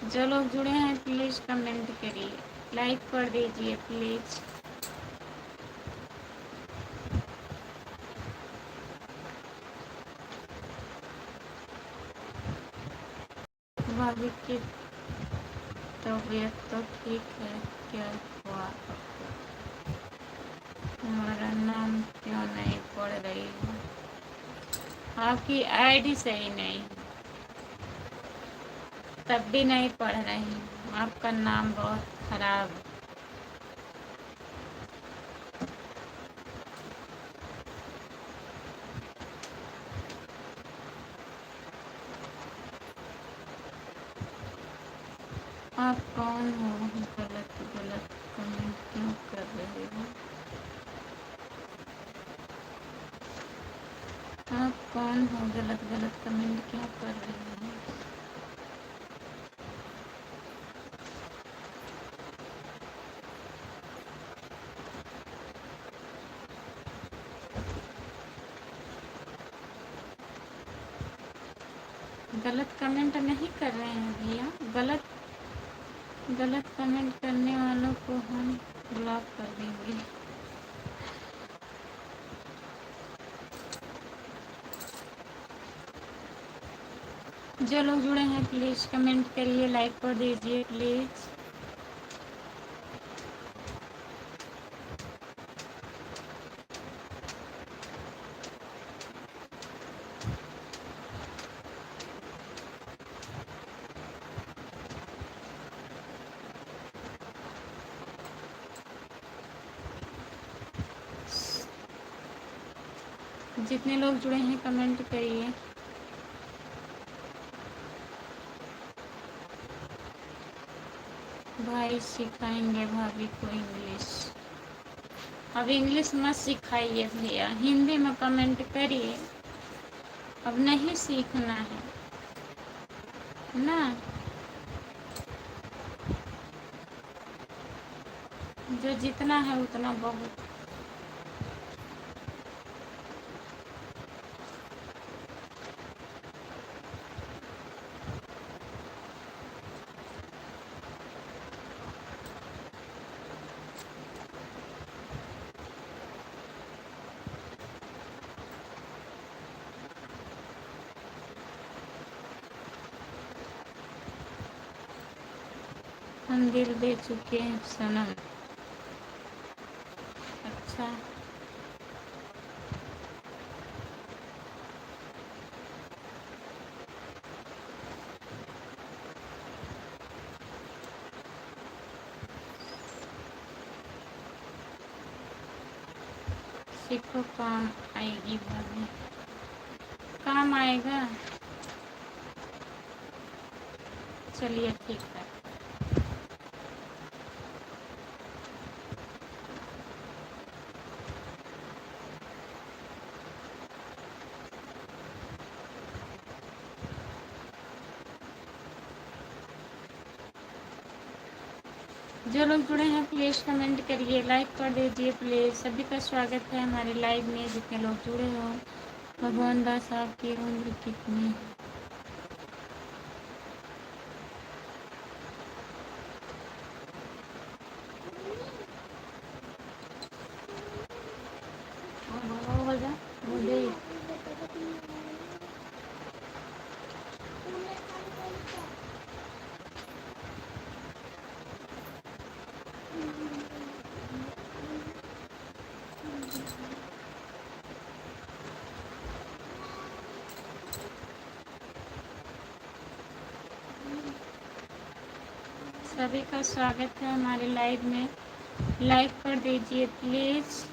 जो लोग जुड़े हैं प्लीज़ कमेंट करिए, लाइक कर दीजिए प्लीज़। भाभी की तबीयत तो ठीक है, क्या हुआ आपको? हमारा नाम क्यों नहीं पढ़ रही हो? आपकी आईडी सही नहीं, तब भी नहीं पढ़ रही हूँ। आपका नाम बहुत खराब। आप कौन हो? गलत गलत कमेंट क्यों कर रहे हो? आप कौन हो? गलत गलत कमेंट क्यों कर रहे हो? गलत कमेंट नहीं कर रहे हैं भैया। गलत कमेंट करने वालों को हम ब्लॉक कर देंगे। जो लोग जुड़े हैं प्लीज़ कमेंट करिए, लाइक कर दीजिए प्लीज़। जितने लोग जुड़े हैं कमेंट करिए। भाई सिखाएंगे भाभी को इंग्लिश। अब इंग्लिश मत सिखाइए भैया, हिंदी में कमेंट करिए। अब नहीं सीखना है ना, जो जितना है उतना बहुत। हम दिल दे चुके हैं सनम। सीखो काम आएगी भाभी, काम आएगा। चलिए ठीक है। जो लोग जुड़े हैं प्लीज़ कमेंट करिए, लाइक कर दीजिए प्लीज़। सभी का स्वागत है हमारे लाइव में, जितने लोग जुड़े हो। भगवान दास आपकी उम्र कितनी? हो जा मुझे सभी का स्वागत है हमारे लाइव में, लाइक कर दीजिए प्लीज़।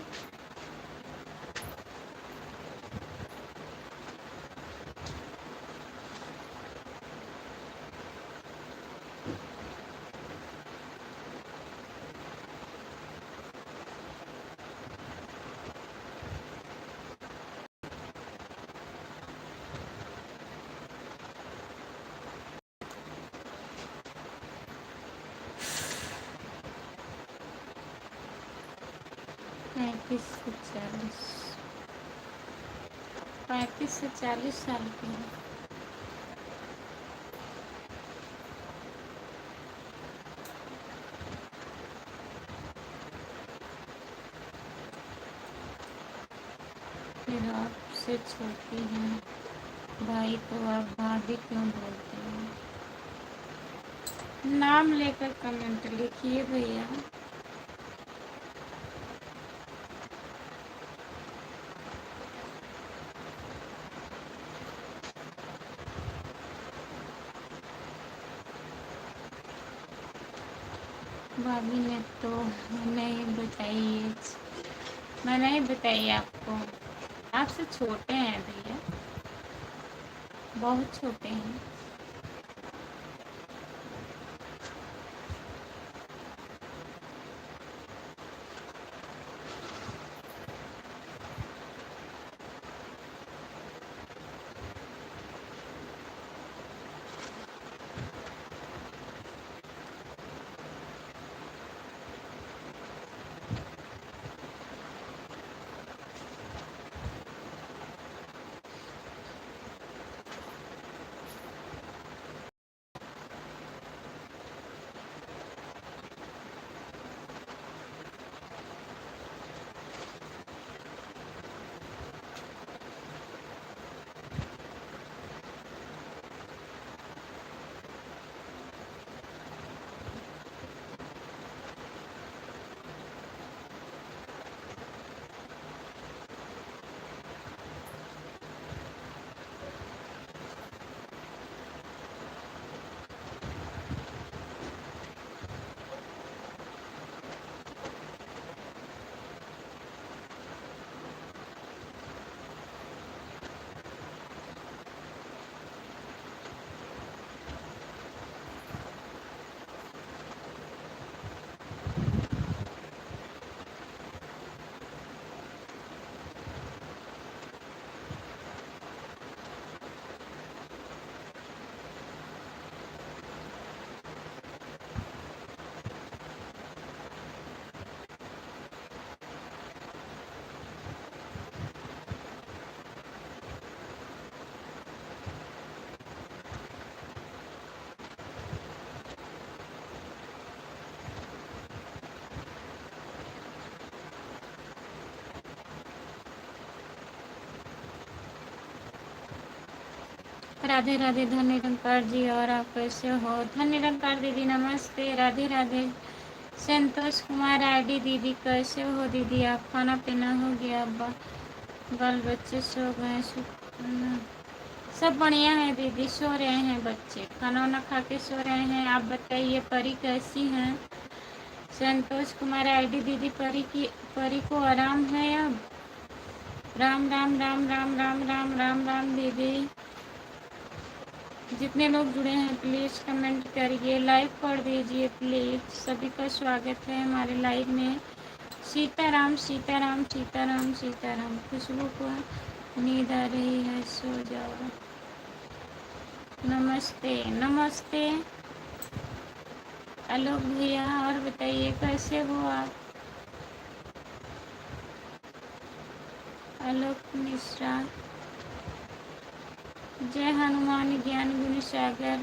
पैंतीस से 40 साल के हैं। फिर आपसे छोटी हैं भाई, तो आप भाभी क्यों बोलते हैं? नाम लेकर कमेंट लिखिए भैया। भाभी ने तो नहीं बताई, मैं नहीं बताई आपको। आपसे छोटे हैं भैया, बहुत छोटे हैं। राधे राधे धन निरंकार जी, और आप कैसे हो? धन निरंकार दीदी नमस्ते, राधे राधे। संतोष कुमार आईडी दीदी कैसे हो दीदी? आप खाना पीना हो गया? बाल बच्चे सो गए? सब बढ़िया है दीदी, सो रहे हैं बच्चे, खाना वाना खा के सो रहे हैं। आप बताइए परी कैसी हैं? संतोष कुमार आईडी दीदी, परी को आराम है अब? राम राम राम राम राम राम राम राम दीदी। जितने लोग जुड़े हैं प्लीज़ कमेंट करिए, लाइक कर दीजिए प्लीज़। सभी का स्वागत है हमारे लाइव में। सीताराम सीताराम सीताराम सीताराम। खुशबू को नींद आ रही है, सो जाओ। नमस्ते नमस्ते आलोक भैया, और बताइए कैसे हो आप? आलोक मिश्रा। जय हनुमान ज्ञान गुण सागर,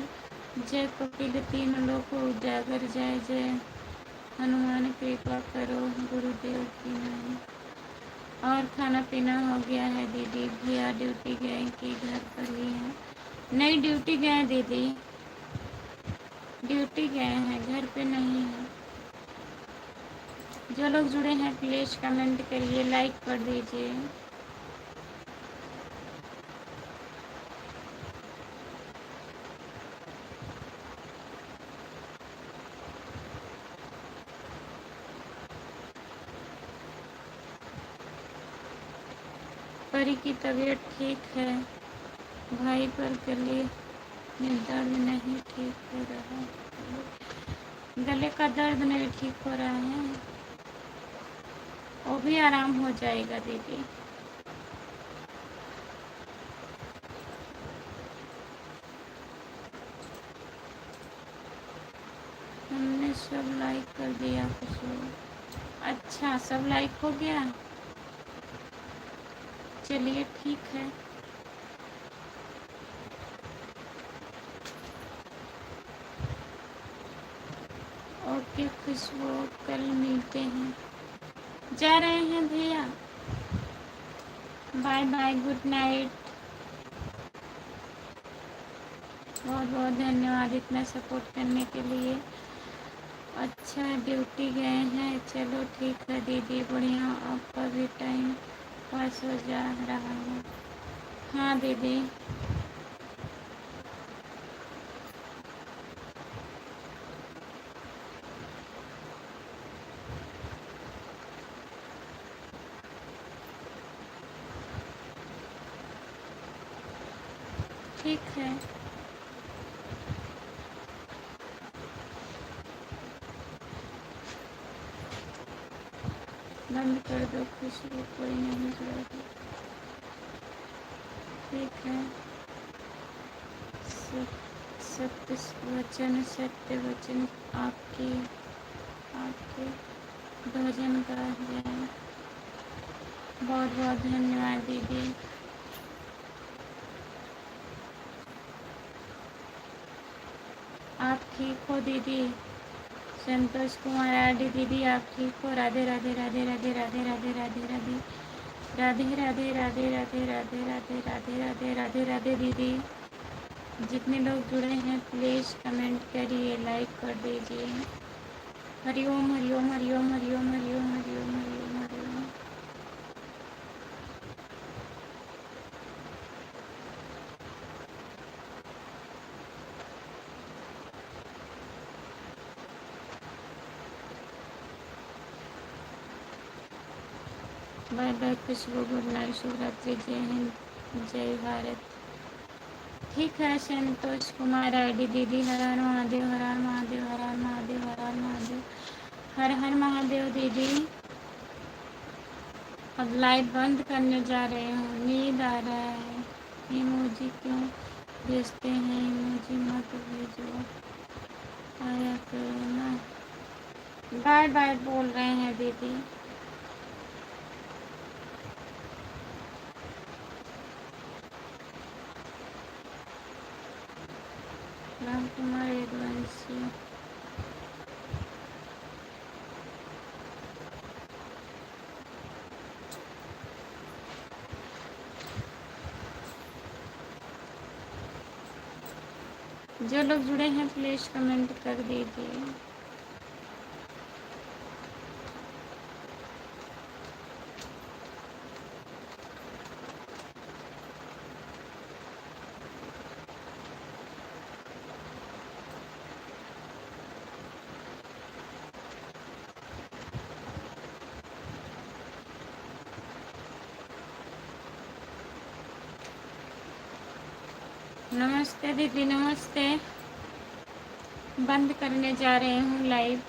जय कपिल तीनों लोक उजागर, जय जय हनुमान कृपा करो गुरुदेव की नाम। और खाना पीना हो गया है दीदी? भैया ड्यूटी गए कि घर पर ही हैं? नहीं, ड्यूटी गए दीदी, ड्यूटी गए हैं, घर पे नहीं है। जो लोग जुड़े हैं प्लीज़ कमेंट करिए, लाइक कर दीजिए। परी की तबीयत ठीक है, भाई पर गले में दर्द नहीं ठीक हो रहा, गले का दर्द नहीं ठीक हो रहा है, वो भी आराम हो जाएगा दीदी। हमने सब लाइक कर दिया कुछ लोग। अच्छा, सब लाइक हो गया, चलिए ठीक है। ओके खुशबू, कल मिलते हैं। जा रहे हैं भैया, बाय बाय, गुड नाइट। बहुत बहुत धन्यवाद इतना सपोर्ट करने के लिए। अच्छा, ड्यूटी गए हैं, चलो ठीक है दीदी, बढ़िया, आपका भी टाइम पास हो जा रहा है। हाँ दीदी, ठीक है। बंद कर दो खुशबू, कोई नहीं जुड़ेगा। ठीक है। सत्य वचन, सत्य वचन आपके आपके भजन का जाए। बहुत बहुत धन्यवाद दीदी। आप ठीक हो दीदी? संतोष कुमार आरडी दीदी, आप ठीक हो? राधे राधे राधे राधे राधे राधे राधे राधे राधे राधे राधे राधे राधे राधे राधे राधे राधे राधे दीदी। जितने लोग जुड़े हैं प्लीज़ कमेंट करिए, लाइक कर दीजिए। हरिओम हरिओम हरिओम हरिओम हरिओम हरिओम हरिओम हरिओम। बाय बाय खुशबू, गुड नाइट, शुभ रात्रि, जय हिंद, जय भारत। ठीक है संतोष कुमार आईडी दीदी, हर हर महादेव, हर हर महादेव, हर हर महादेव, हर हर महादेव, हर हर महादेव दीदी। अब लाइट बंद करने जा रहे हो, नींद आ रहा है। इमोजी क्यों भेजते हैं? इमोजी मत भेजो, आया करो ना। बाय बाय बोल रहे हैं दीदी। राम कुमार यदुवंशी। जो लोग जुड़े हैं प्लीज़ कमेंट कर दीजिए। नमस्ते दीदी, नमस्ते। बंद करने जा रहे हूँ लाइव,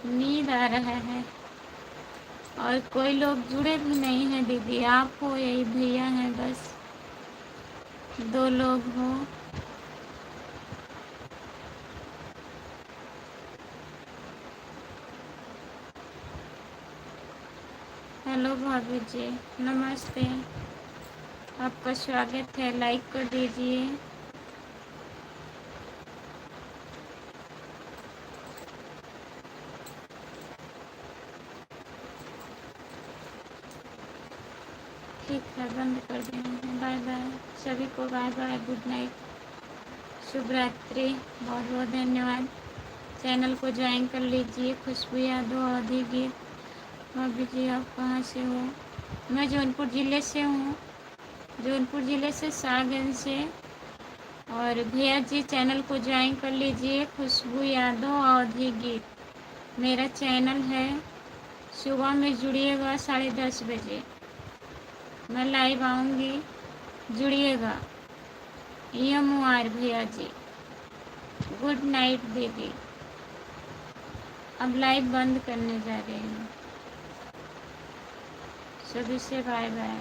नींद आ रहा है और कोई लोग जुड़े भी नहीं हैं दीदी, आप हो यही भैया हैं, बस 2 लोग हो। हेलो भाभी जी, नमस्ते, आपका स्वागत है, लाइक कर दीजिए। ठीक है, बंद कर देंगे। बाय बाय सभी को, बाय बाय, गुड नाइट, शुभ रात्रि, बहुत बहुत धन्यवाद। चैनल को ज्वाइन कर लीजिए। खुशबू यादव, अवधि गीत। भाभी जी आप कहाँ से हो? मैं जौनपुर ज़िले से हूँ, जौनपुर ज़िले से, सागंज से। और भैया जी चैनल को ज्वाइन कर लीजिए, खुशबू यादव अवधि गीत मेरा चैनल है। सुबह में जुड़िएगा 10:30 बजे, मैं लाइव आऊँगी, जुड़िएगा। यमुआर भैया जी, गुड नाइट दीदी। अब लाइव बंद करने जा रही हूँ, सभी से बाय बाय।